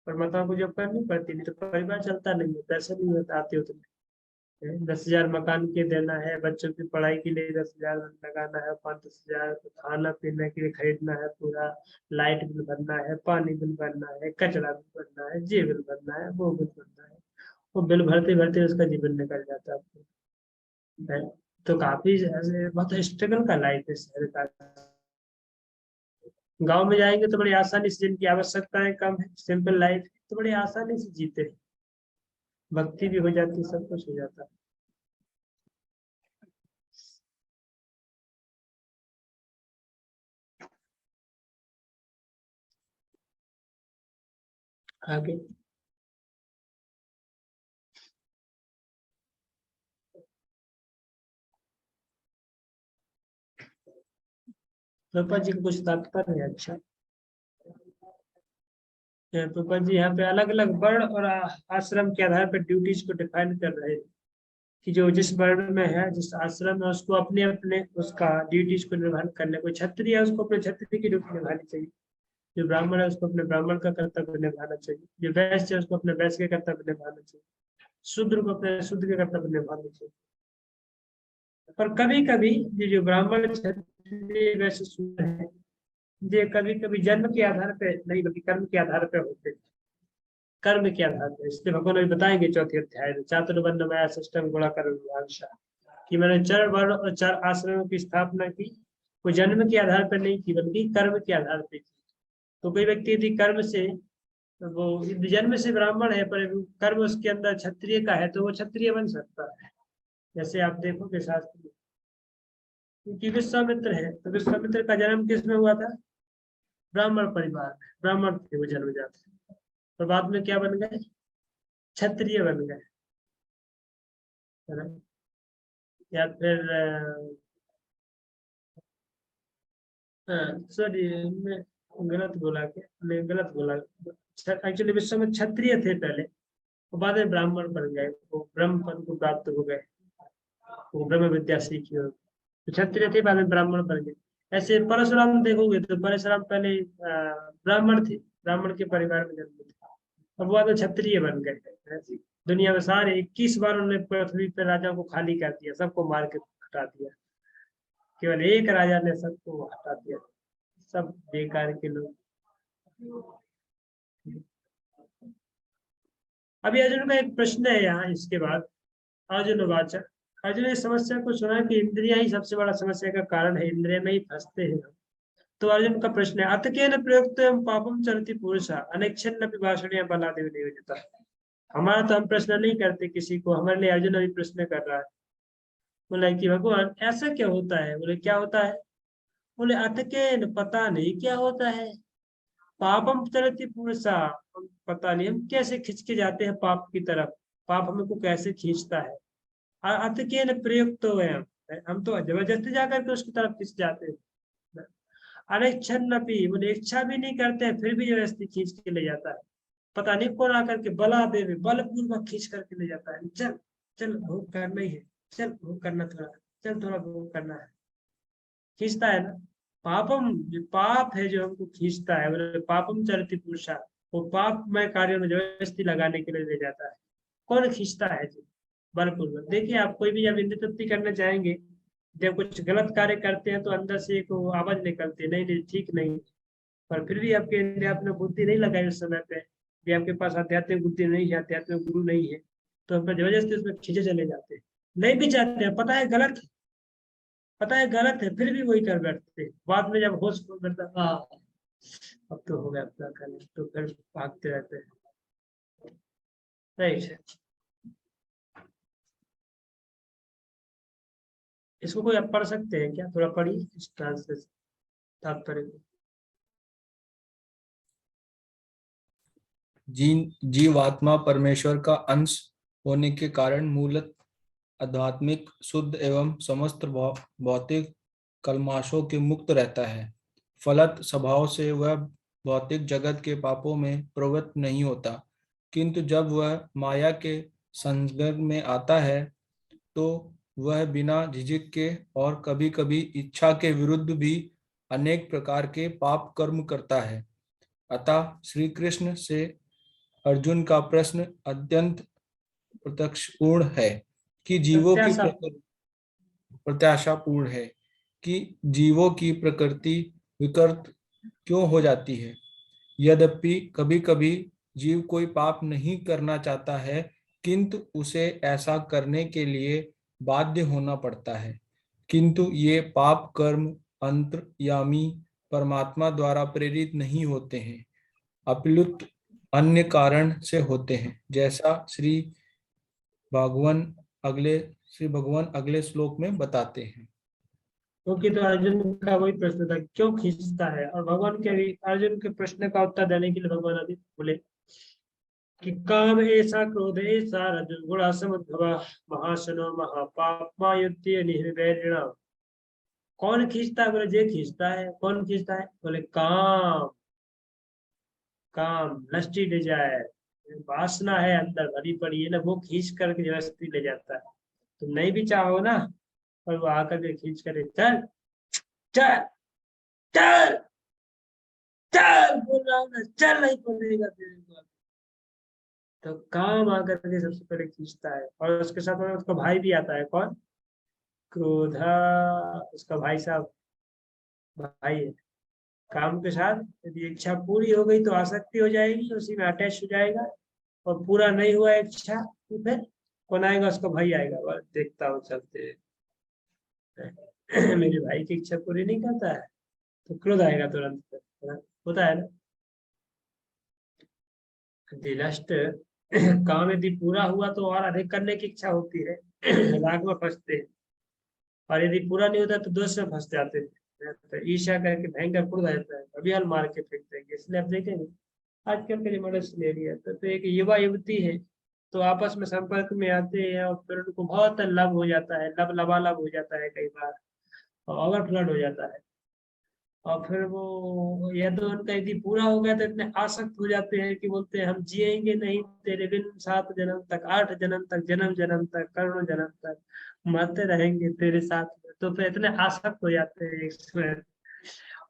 पर माताओं को जॉब करनी पड़ती, नहीं तो परिवार चलता नहीं है, पैसे नहीं होते आते उतने। 10,000 मकान के देना है, बच्चों की पढ़ाई के लिए 10,000 लगाना है, 5-10,000 खाना पीने के लिए खरीदना है, पूरा लाइट बिल भरना है, पानी बिल भरना है, कचरा बिल भरना है, ये बिल भरना है, वो बिल भरना है, वो बिल भरते भरते उसका जीवन निकल जाता है। तो काफी ऐसे बहुत स्ट्रगल का लाइफ है शहर का। गांव में जाएंगे तो बड़ी आसानी से, जिनकी आवश्यकताएं कम है, सिंपल लाइफ, तो बड़ी आसानी से जीते हैं, भक्ति भी हो जाती है, सब कुछ हो जाता है। आगे प्रभुपाद जी का कुछ तात्पर्य है। अच्छा, प्रभुपाद जी यहाँ पे अलग अलग वर्ण और आश्रम के आधार पर ड्यूटीज को डिफाइन कर रहे हैं, कि जो जिस वर्ण में है, जिस आश्रम में, उसको अपने अपने उसका ड्यूटीज को निर्वहन करने, कोई क्षत्रिय है उसको अपने क्षत्रिय की ड्यूटी निभानी चाहिए, जो ब्राह्मण है उसको अपने ब्राह्मण का कर्तव्य निभाना चाहिए, जो वैश्य है उसको अपने वैश्य के कर्तव्य निभाना चाहिए, शूद्र को अपने शूद्र के कर्तव्य निभाना चाहिए। पर कभी कभी ये जो ब्राह्मण क्षत्रिय वैश्य शूद्र है, ये कभी कभी जन्म के आधार पे नहीं बल्कि कर्म के आधार पे होते हैं, कर्म के आधार पे। इसलिए भगवान अभी बताएंगे चौथे अध्याय में, चातुर्वर्ण माया सिस्टम गुणा कर्म विभागशा, कि मैंने 4 वर्ण और 4 आश्रमों की स्थापना की, वो जन्म के आधार पर नहीं की बल्कि कर्म के आधार पर की। तो कोई व्यक्ति यदि कर्म से, वो जन्म से ब्राह्मण है पर कर्म उसके अंदर क्षत्रिय का है, तो वो क्षत्रिय बन सकता है। जैसे आप देखोगे शास्त्र में, क्योंकि विश्वामित्र है, तो विश्वामित्र का जन्म किस में हुआ था, ब्राह्मण परिवार में, ब्राह्मण थे वो जन्म जाते, तो बाद में क्या बन गए, क्षत्रिय बन गए, है ना? या फिर सॉरी, मैं गलत बोला, क्या मैं गलत बोला, एक्चुअली विश्व में क्षत्रिय थे पहले, वो बाद में ब्राह्मण बन गए, वो ब्रह्म पद को प्राप्त हो गए, वो ब्रह्म विद्या सीखी, और तो क्षत्रिय थे, बाद में ब्राह्मण बन गए। ऐसे परशुराम देखोगे तो परशुराम पहले ब्राह्मण थे, ब्राह्मण के परिवार में जन्मे थे, और वो बाद में क्षत्रिय बन गए। ऐसे दुनिया में सारे 21 बार उन्होंने पृथ्वी पर राजा को खाली कर दिया, सबको मार के हटा दिया, केवल एक राजा ने सबको हटा दिया, सब बेकार के लोग। अभी अर्जुन का एक प्रश्न है यहाँ, इसके बाद अर्जुन वाचा, अर्जुन इस समस्या को सुना कि इंद्रिया ही सबसे बड़ा समस्या का कारण है, इंद्रिया में ही फंसते हैं हम। तो अर्जुन का प्रश्न है, अतकेन प्रयुक्त पापम चरति पुरुषा अनेक्षण भाषण बलादेव नियोजिता। हमारा तो हम प्रश्न नहीं करते किसी को, हमारे लिए अर्जुन अभी प्रश्न कर रहा है। बोला कि भगवान ऐसा क्या होता है, बोले क्या होता है, बोले अतकेन पता नहीं क्या होता है, पापम चरति पुरुषा पता नहीं हम कैसे खिंच के जाते हैं पाप की तरफ, पाप हमको कैसे खींचता है, अतकेन प्रयुक्त हम तो जबरदस्ती जाकर के उसकी तरफ खिंच जाते हैं, अनिच्छन्नपि बोले इच्छा भी नहीं करते हैं फिर भी जबरदस्ती खींच के ले जाता है, पता नहीं कौन आकर के बला देवे बलपूर्वक खींच करके ले जाता है, चल चल भोग करना ही है, चल भोग करना थोड़ा, चल थोड़ा भोग करना है, खींचता है ना। पापम, जो पाप है जो हमको खींचता है, बोले पापम चरति पुरुषा, वो पाप में कार्यों में जबरदस्ती लगाने के लिए ले जाता है। कौन खींचता है जी? बलपूर्वक। देखिए आप कोई भी जब इंद्रिय तृप्ति करना चाहेंगे, जब कुछ गलत कार्य करते हैं तो अंदर से एक वो आवाज निकलती है, नहीं नहीं ठीक नहीं, पर फिर भी आपके आपने बुद्धि नहीं लगाई उस समय पे, भी आपके पास आध्यात्मिक बुद्धि नहीं है, आध्यात्मिक गुरु नहीं है, तो हम जबरदस्ती उसमें खींचे चले जाते हैं। नहीं भी चाहते हैं, पता है गलत है, पता है गलत है, फिर भी वही कर बैठते हैं। बाद में जब होश करता, हाँ अब तो हो गया अपना करना, तो फिर भागते रहते हैं। राइट, इसको कोई आप पढ़ सकते हैं क्या? थोड़ा पढ़िए इस ट्रांसलेशन तात्पर्य को।
जीवात्मा परमेश्वर का अंश होने के कारण मूलत आध्यात्मिक शुद्ध एवं समस्त भौतिक कल्माशों के मुक्त रहता है। फलत स्वभाव से वह भौतिक जगत के पापों में प्रवृत्त नहीं होता, किंतु जब वह माया के संसर्ग में आता है तो वह बिना झिझक के और कभी-कभी इच्छा के विरुद्ध भी अनेक प्रकार के पाप कर्म करता है। अतः श्री कृष्ण से अर्जुन का प्रश्न अत्यंत प्रत्यक्षपूर्ण है कि जीवों की प्रत्याशापूर्ण है कि जीवों की प्रकृति विकृत क्यों हो जाती है। यद्यपि कभी-कभी जीव कोई पाप नहीं करना चाहता है, किंतु उसे ऐसा करने के लिए बाध्य होना पड़ता है, किंतु ये पाप कर्म अंतर्यामी परमात्मा द्वारा प्रेरित नहीं होते हैं, अपितु अन्य कारण से होते हैं, जैसा श्री भगवान अगले श्लोक में बताते हैं।
क्योंकि तो अर्जुन का वही प्रश्न था, क्यों खींचता है, और भगवान के भी अर्जुन के प्रश्न का उत्तर देने के लिए भगवान अभी बोले कि काम ऐसा, क्रोध ऐसा, रजोगुण समुद्भव, महाशनो महापापमा युद्धि निर्वैरिण। कौन खींचता है? बोले जे खींचता है। कौन खींचता है? बोले काम, काम लस्टी डिजायर, वासना है अंदर भरी पड़ी है ना, वो खींच करके जबरदस्ती ले जाता है। तुम नहीं भी चाहो ना, और वो आकर के खींच कर चल चल चल चल, बोल रहा हूँ ना, चल नहीं पड़ेगा तेरे को। तो काम आकर के सबसे पहले खींचता है, और उसके साथ में उसका भाई भी आता है। कौन? क्रोधा, उसका भाई साहब, भाई है। काम के साथ यदि इच्छा पूरी हो गई तो आसक्ति हो जाएगी, उसी में अटैच हो जाएगा, और पूरा नहीं हुआ इच्छा तो फिर कौन आएगा? उसका भाई आएगा, बस देखता हूँ चलते मेरे भाई की इच्छा पूरी नहीं करता है तो क्रोध आएगा तुरंत, होता है ना। लस्ट काम यदि पूरा हुआ तो और अधिक करने की इच्छा होती है, राग में फंसते हैं, और यदि पूरा नहीं होता तो दोष में फंस जाते हैं, तो ईर्ष्या करके भयंकर क्रोध आ जाता है, अभी हल मार के फेंक देंगे। इसलिए आप देखेंगे आजकल के जमाने से ले लिया तो एक युवा युवती है, तो आपस में संपर्क में आते हैं और फिर उनको बहुत लब हो जाता है, लब लबालब हो जाता है कई बार, और ओवरफ्लड हो जाता है, और फिर वो या तो उनका यदि पूरा हो गया तो इतने आसक्त हो जाते हैं कि बोलते हैं हम जिएंगे नहीं तेरे बिन 7 जन्म तक, 8 जन्म तक, जन्म जन्म तक, करोड़ों जन्म तक मरते रहेंगे तेरे साथ में। तो फिर इतने आसक्त हो जाते हैं इसमें,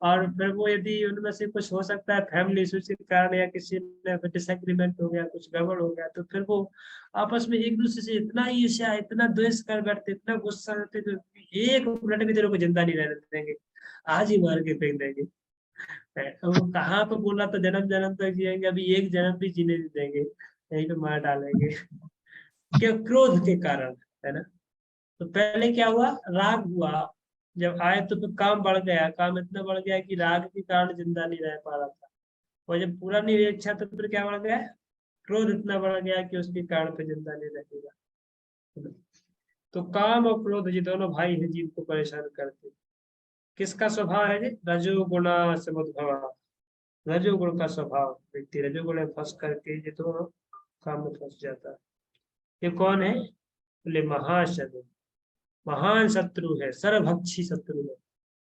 और फिर वो यदि उनमें से कुछ हो सकता है फैमिली इशू के कारण, या किसी ने डिसएग्रीमेंट हो गया, कुछ गड़बड़ हो गया, तो फिर वो आपस में एक दूसरे से इतना ईर्ष्या, इतना द्वेष कर बैठते, इतना गुस्सा करते, तो एक मिनट भी तेरे को जिंदा नहीं रहने देंगे, आज ही मार के फेंक देंगे। वो कहाँ पे बोला तो जन्म जन्म तक जिएंगे, अभी एक जन्म भी जीने नहीं देंगे, यहीं पे मार डालेंगे। क्यों? क्रोध के कारण, है ना। तो पहले क्या हुआ? राग हुआ, जब आए तो फिर काम बढ़ गया, काम इतना बढ़ गया कि राग के कारण जिंदा नहीं रह पा रहा था, और जब पूरा नहीं हुई इच्छा तो फिर क्या बढ़ गया? क्रोध इतना बढ़ गया कि उसके कारण पे जिंदा नहीं रहेगा। तो काम और क्रोध ये दोनों भाई है जीव को परेशान करते। किसका स्वभाव है? रजोगुणा समुद्भव, रजोगुण का स्वभाव, व्यक्ति रजोगुण में फंस करके ये दोनों काम में फंस जाता है। ये कौन है? बोले महाशत्रु, महान शत्रु है, सर्वभक्षी शत्रु है।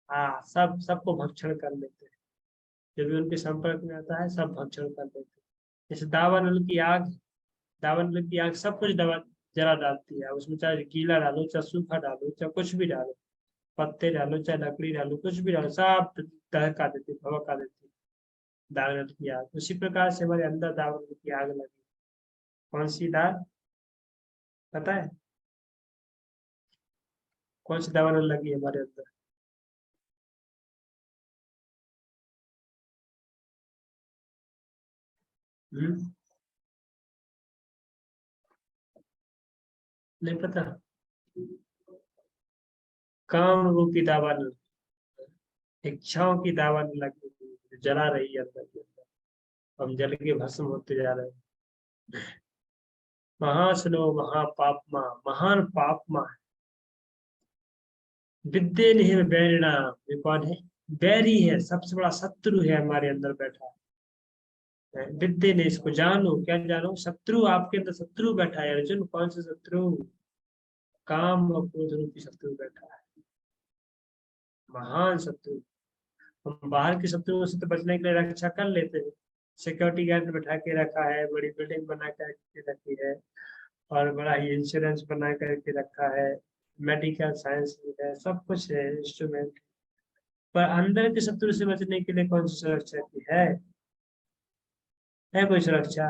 हाँ, सबको भक्षण कर लेते हैं, जो भी उनके संपर्क में आता है सब भक्षण कर लेते हैं। जैसे दावानल की आग, दावानल की आग सब कुछ दवा जला डालती है। उसमें चाहे गीला डालो, चाहे सूखा डालो, चाहे कुछ भी डालो, पत्ते डालो, चाहे लकड़ी डालो, कुछ भी डालो, सब दहका देती, भभका देती दावानल की आग। उसी प्रकार से हमारे अंदर दावानल की आग लगी। कौन सी दाल पता है? कौन सी दावानल लगी है हमारे अंदर? हम्म, नहीं पता? काम रूपी दावानल, इच्छाओं की दावानल लगी हुई है, जो जला रही है अंदर के अंदर। हम जल के भस्म होते जा रहे हैं। महासनो महापापमा, महान पापमा है। विद्ये नहीं बैरिणा, ये कौन है? बैरी है, सबसे बड़ा शत्रु है हमारे अंदर बैठा है। विद्ये ने, इसको जानो। क्या जानो? शत्रु आपके अंदर, शत्रु बैठा है अर्जुन। कौन सा शत्रु? काम और क्रोध रूपी शत्रु बैठा है, महान शत्रु। हम बाहर के शत्रुओं से तो बचने के लिए रक्षा कर लेते हैं, सिक्योरिटी गार्ड बैठा के रखा है, बड़ी बिल्डिंग बना करके रखी है, और बड़ा ही इंश्योरेंस बना करके रखा है, मेडिकल साइंस है, सब कुछ है, इंस्ट्रूमेंट। पर अंदर के शत्रु से बचने के लिए कौन सी सुरक्षा की है कोई सुरक्षा?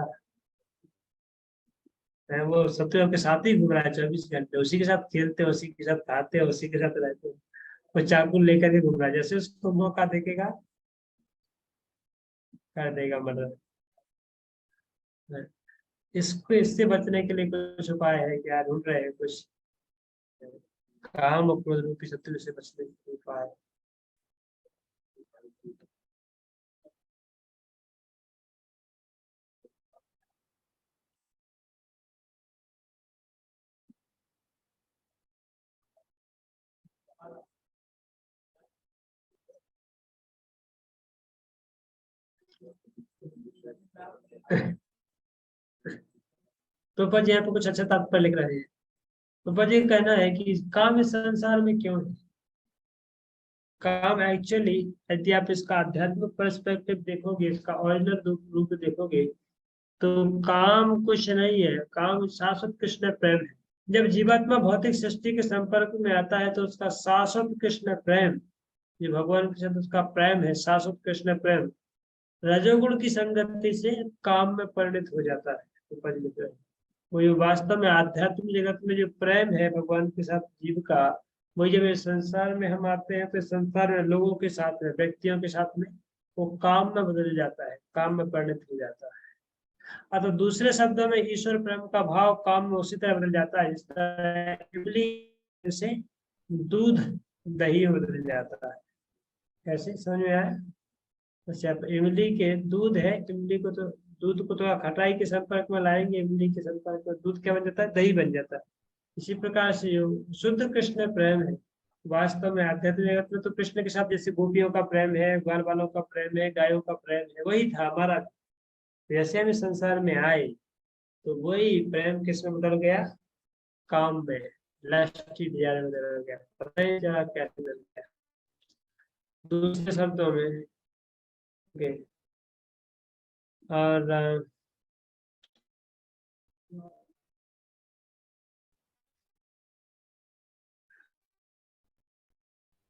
है वो शत्रुओं के साथ ही घूम रहा है 24 घंटे, उसी के साथ खेलते हैं, उसी के साथ खाते हैं, उसी के साथ रहते हैं। वो चाकू लेकर के घूम रहा है, जैसे उसको मौका देखेगा कर देगा मदद। इसको, इससे बचने के लिए कुछ उपाय है क्या? ढूंढ रहे हैं कुछ? काम और क्रोध रूपी शत्रु से बचने के उपाय? तो बस यहाँ पे कुछ अच्छा तात्पर्य लिख रहे हैं। तो बस ये कहना है कि काम इस संसार में क्यों है? काम एक्चुअली, यदि आप इसका आध्यात्मिक पर्सपेक्टिव देखोगे, इसका ओरिजिनल रूप देखोगे, तो काम कुछ नहीं है। काम शाश्वत कृष्ण प्रेम है। जब जीवात्मा भौतिक सृष्टि के संपर्क में आता है तो उसका शाश्वत कृष्ण प्रेम, ये भगवान के साथ उसका प्रेम है, शाश्वत कृष्ण प्रेम, रजोगुण की संगति से काम में परिणत हो जाता है। तो परिणत है। वो ये वास्तव में आध्यात्मिक जगत में जो प्रेम है भगवान के साथ जीव का, वो जब इस संसार में हम आते हैं तो इस संसार में लोगों के साथ में, व्यक्तियों के साथ में, वो काम में बदल जाता है, काम में परिणत हो जाता है। अतः दूसरे शब्दों में ईश्वर प्रेम का भाव काम में उसी तरह बदल जाता है जिस तरह इमली से दूध दही में बदल जाता है। कैसे? समझ में आया? अच्छा, इमली के दूध है, इमली को तो, दूध को तो खटाई के संपर्क में लाएंगे, इमली के संपर्क में दूध क्या बन जाता है? दही बन जाता है। इसी प्रकार से जो शुद्ध कृष्ण प्रेम है, वास्तव में आध्यात्मिक जगत में तो कृष्ण के साथ जैसे गोपियों का प्रेम है, ग्वाल बालों का प्रेम है, गायों का प्रेम है, वही था हमारा। जैसे हम इस संसार में आए तो वही प्रेम किस में बदल गया? काम में, लस्ट की डिजायर में बदल गया। पता ही चला कैसे बदल गया। दूसरे शब्दों में, ओके, और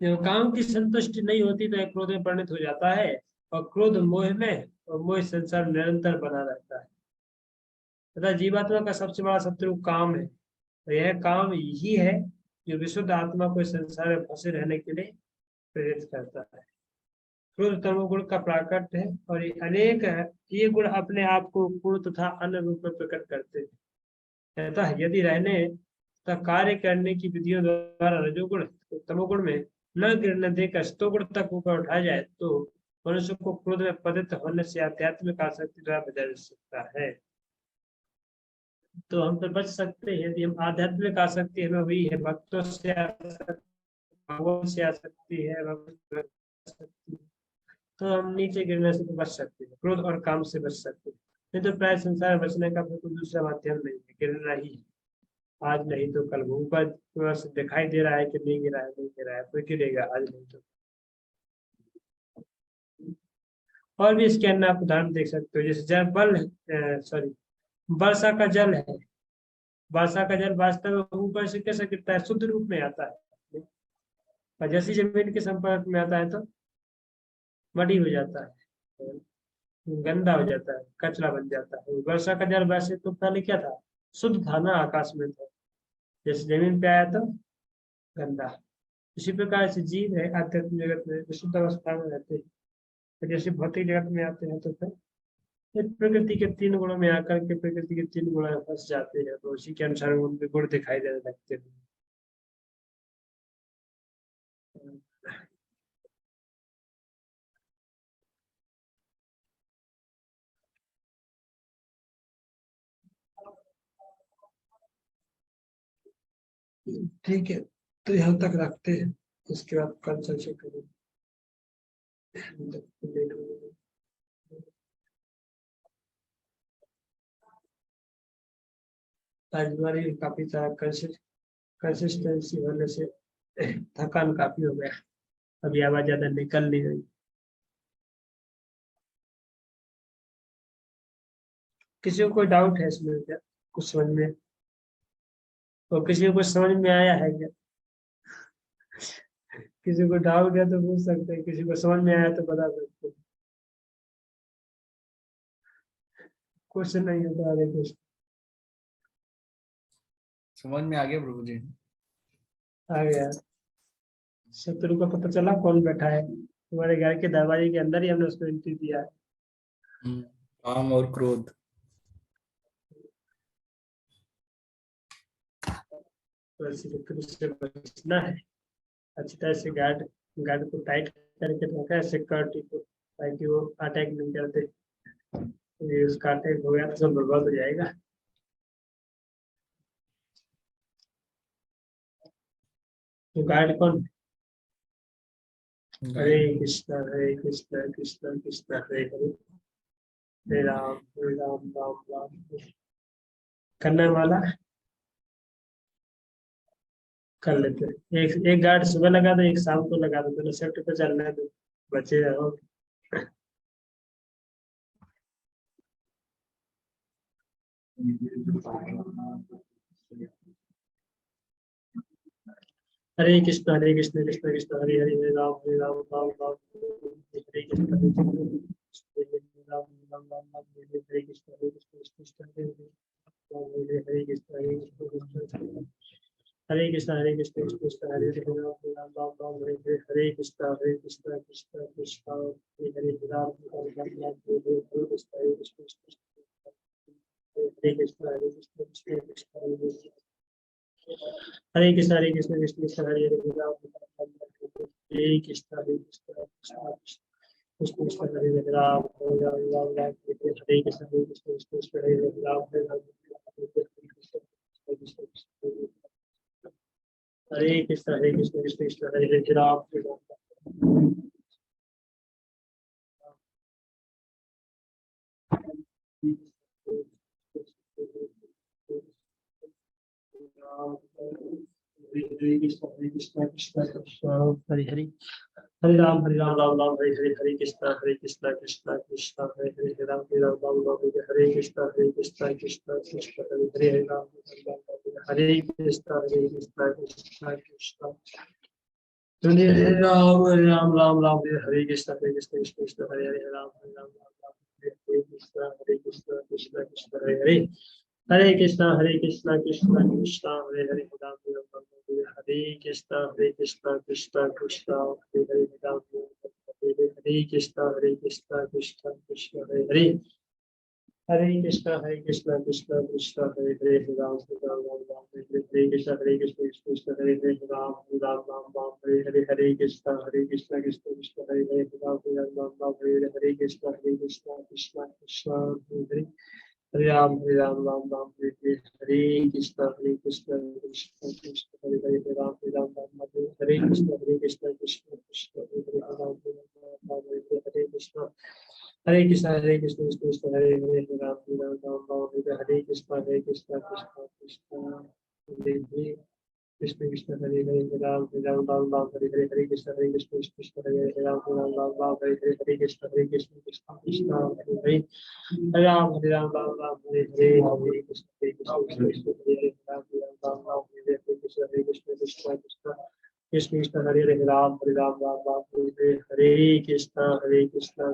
जब काम की संतुष्टि नहीं होती तो एक क्रोध में परिणत हो जाता है, और क्रोध मोह में, और मोह संसार निरंतर बना रहता है। तथा जीवात्मा का सबसे बड़ा शत्रु काम है। तो यह काम ही है जो विशुद्ध आत्मा को इस संसार में फंसे रहने के लिए प्रेरित करता है। क्रोध तमोगुण का प्राकट है, और ये अनेक है। ये गुण अपने आप को पूर्ण तथा अन्य रूप में प्रकट करते हैं। अतः यदि रहने तथा कार्य करने की विधियों द्वारा रजोगुण तमोगुण में न गिरने देकर सतोगुण तक ऊपर उठाया जाए तो मनुष्य को क्रोध में पतित होने से आध्यात्मिक आसक्ति द्वारा बचा जा सकता है। तो हम तो बच सकते हैं यदि हम आध्यात्मिक आसक्ति हमें हुई है, भक्तों से आसक्ति, भगवान से आसक्ति है, भगवान से आसक्ति, तो हम नीचे गिरने से तो बच सकते हैं, क्रोध और काम से बच सकते हैं। नहीं तो प्राय संसार बचने का कोई दूसरा माध्यम नहीं है, गिरना ही है। आज नहीं तो कल ऊपर थोड़ा सा दिखाई दे रहा है कि नहीं गिरा है, नहीं गिरा है, कोई गिरेगा आज नहीं तो। और भी इसके अंदर आप उदाहरण देख सकते हो, जैसे सॉरी, वर्षा का जल है। वर्षा का जल वास्तव में ऊपर से कैसे गिरता है, शुद्ध रूप में आता है, और जैसी जमीन के संपर्क में आता है तो मडी हो जाता है, गंदा हो जाता है, कचरा बन जाता है। वर्षा का जल वैसे तो पहले क्या था, शुद्ध था ना, आकाश में था, जैसे जमीन पे आया तो गंदा। इसी प्रकार से जीव है आध्यात्मिक जगत में विशुद्ध अवस्था में रहते हैं, तो जैसे भौतिक जगत में आते हैं तो फिर ये प्रकृति के तीन गुणों में आकर के प्रकृति के तीन गुण में फंस जाते हैं, तो उसी के अनुसार उनके गुण दिखाई देने लगते हैं। ठीक है, तो यहाँ तक रखते हैं, उसके बाद कल चर्चा करेंगे। लेट हो गया। आज हमारी काफी सारा कंसिस्टेंसी होने से थकान काफी हो गया, अभी आवाज ज्यादा निकल नहीं रही। किसी को कोई डाउट है इसमें क्या, कुछ समझ में, और किसी को कुछ समझ में आया है क्या? किसी को डाउट है तो पूछ सकते हैं, किसी को समझ में आया तो बता सकते हैं। क्वेश्चन नहीं होता, हरे क्वेश्चन
समझ में आ गया प्रभु जी।
आ गया। शत्रु का पता चला कौन बैठा है तुम्हारे घर के दरवाजे के अंदर ही, हमने उसको एंट्री दिया है।
काम और क्रोध।
तो शत्रु से बचना है, अच्छी तरह से गार्ड गार्ड को टाइट करके रखा है, सिक्योरिटी को, ताकि वो अटैक नहीं करते। ये उसका अटैक हो गया तो सब बर्बाद हो जाएगा। तो गार्ड कौन? हरे कृष्णा कृष्ण कृष्ण हरे हरे, हरे राम राम राम हरे। करने वाला कर लेते हैं। एक गार्ड सुबह लगा दो, एक शाम को लगा दो, दोनों शिफ्ट पे चलना है तो बचे रहो। हरे कृष्ण कृष्ण कृष्ण हरे हरे, हरे राम राम राम हरे कृष्ण, हरे राम राम राम राम हरे कृष्ण, हरे कृष्ण कृष्ण हरे हरे, हरे कृष्ण कृष्ण हरे कृष्ण, हरे कृष्ण कृष्ण हरे हरे, राम राम राम राम हरे हरे, हरे कृष्ण कृष्ण कृष्ण हरे हरे, राम राम राम राम हरे हरे, हरे कृष्ण हरे कृष्ण हरे कृष्ण कृष्ण कृष्ण हरे हरे, हरे कृष्ण कृष्ण कृष्ण हरे हरे, राम राम राम हरे कृष्ण, हरे कृष्ण कृष्ण कृष्ण हरे हरे, राम राम राम राम हरे कृष्ण, हरे कृष्ण कृष्ण हरे हरे, राम राम हरे कृष्ण, हरे कृष्ण कृष्ण कृष्ण हरे हरे, राम हरे कृष्ण कृष्ण कृष्ण हरे हरे, हरे राम राम राम हरे हरे, हरे कृष्ण कृष्ण कृष्ण हरे हरे, राम राम राम हरे कृष्ण कृष्ण कृष्ण हरे हरे, हरे राम हरे कृष्ण कृष्ण कृष्ण हरे राम राम हरे कृष्ण कृष्ण कृष्ण हरे हरे, राम राम राम हरे कृष्ण कृष्ण हरे हरे, हरे कृष्ण कृष्ण कृष्ण हरे हरे, राम राम हरे कृष्ण कृष्ण कृष्ण हरे हरे, राम हरे कृष्ण कृष्ण कृष्ण हरे हरे, हरे कृष्ण कृष्ण कृष्ण हरे हरे, राम राम राम हरे कृष्ण कृष्ण हरे हरे, राम राम राम हरे हरे, हरे कृष्ण कृष्ण कृष्ण हरे हरे, राम राम राम हरे हरे, हरे कृष्ण कृष्ण कृष्ण हरे हरे, हरे राम राम राम हरे हरे कृष्ण कृष्ण कृष्ण हरे हरे, राम राम हरे कृष्ण कृष्ण कृष्ण हरे हरे, राम राम हरे कृष्ण, हरे कृष्ण कृष्ण कृष्ण हरे हरे, राम राम राम हरे हरे कृष्ण कृष्ण कृष्ण हरे हरे। कृष्ण कृष्ण हरे हरे राम राम राम राम हरे हरे हरे कृष्ण कृष्ण कृष्ण हरे हरे राम राम राम राम हरे हरे हरे कृष्ण कृष्ण कृष्ण हरे हरे राम राम राम हरे हरे हरे कृष्ण कृष्ण कृष्ण हरे हरे राम राम राम हरे हरे कृष्ण कृष्ण कृष्ण कृष्ण कृष्ण हरे हरे राम राम राम हरे हरे कृष्ण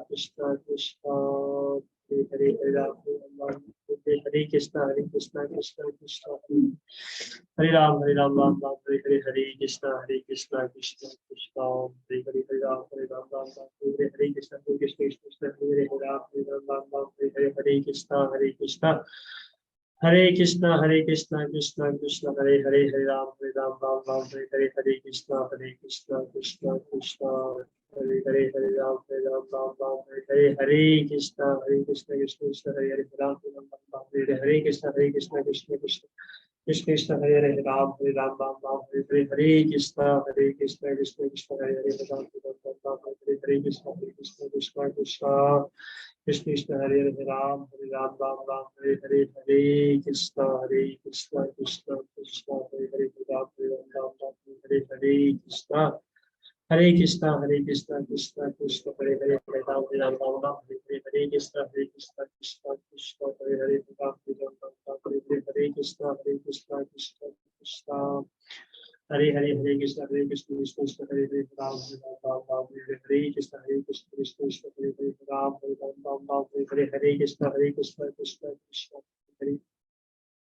कृष्ण कृष्ण हरे हरे राम हरे कृष्ण कृष्ण कृष्ण हरे राम राम राम हरे हरे हरे कृष्ण कृष्ण कृष्ण हरे हरे राम राम राम हरे हरे कृष्ण कृष्ण कृष्ण हरे हरे राम राम राम हरे हरे कृष्ण हरे कृष्ण कृष्ण कृष्ण हरे हरे हरे राम राम राम हरे हरे कृष्ण कृष्ण कृष्ण हरे हरे राम राम राम हरे हरे कृष्ण कृष्ण कृष्ण हरे हरे राम राम हरे हरे कृष्ण कृष्ण कृष्ण कृष्ण हरे हरे राम राम राम हरे हरे कृष्ण कृष्ण कृष्ण हरे हरे राम राम हरे हरे कृष्ण कृष्ण कृष्ण कृष्ण कृष्ण हरे हरे राम राम राम हरे हरे कृष्ण कृष्ण कृष्ण हरे हरे राम राम राम हरे हरे कृष्ण कृष्ण कृष्ण कृष्ण हरे हरे राम राम राम हरे हरे कृष्ण कृष्ण कृष्ण हरे हरे राम राम हरे हरे कृष्ण कृष्ण कृष्ण हरे हरे कृष्ण कृष्ण कृष्ण हरे हरे राम राम राम हरे हरे कृष्ण कृष्ण कृष्ण हरे हरे राम राम राम हरे हरे कृष्ण कृष्ण कृष्ण हरे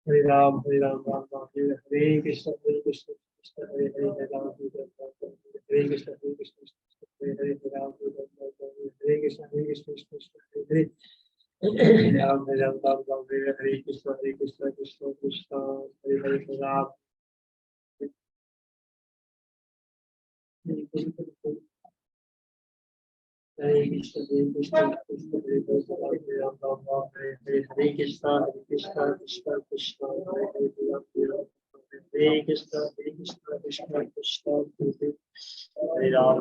हरे राम राम राम हरे हरे कृष्ण कृष्ण कृष्ण हरे हरे राम हरे कृष्ण कृष्ण हरे हरे राम हरे कृष्ण कृष्ण कृष्ण हरे हरे राम राम राम हरे हरे कृष्ण कृष्ण कृष्ण हरे हरे राम हरे कृष्ण कृष्ण हरे राम राम राम हरे हरे कृष्ण कृष्ण कृष्ण हरे हरे राम हरे कृष्ण कृष्ण कृष्ण हरे राम राम राम हरे कृष्ण कृष्ण हरे कृष्ण कृष्ण राम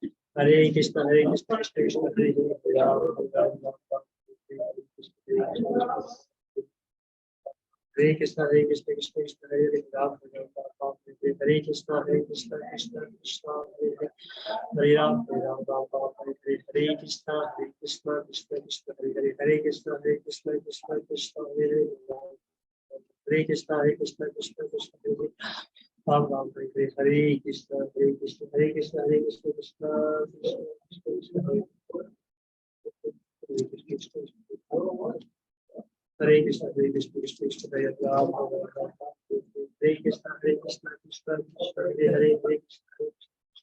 हरे कृष्ण हरे कृष्ण कृष्ण हरे राम राम राम हरे कृष्ण कृष्ण कृष्ण हरे हरे राम हरे कृष्ण कृष्ण कृष्ण हरे राम राम हरे हरे कृष्ण कृष्ण कृष्ण हरे हरे कृष्ण कृष्ण कृष्ण हरे हरे कृष्ण कृष्ण कृष्ण हरे राम राम हरे हरे कृष्ण कृष्ण कृष्ण कृष्ण हरे कृष्ण कृष्ण कृष्ण हरे राम हरे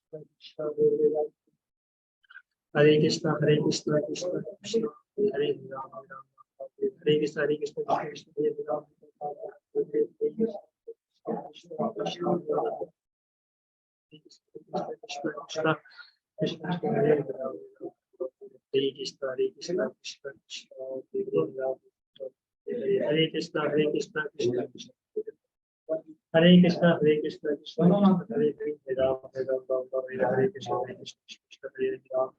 कृष्ण कृष्ण कृष्ण हरे हरे कृष्ण हरे कृष्ण कृष्ण कृष्ण हरे राम हरे कृष्ण कृष्ण कृष्ण हरे राम कृष्ण कृष्ण हरे राम हरे कृष्ण कृष्ण कृष्ण हरे राम हरे कृष्ण कृष्ण कृष्ण हरे कृष्ण कृष्ण हरे राम हरे कृष्ण कृष्ण हरे राम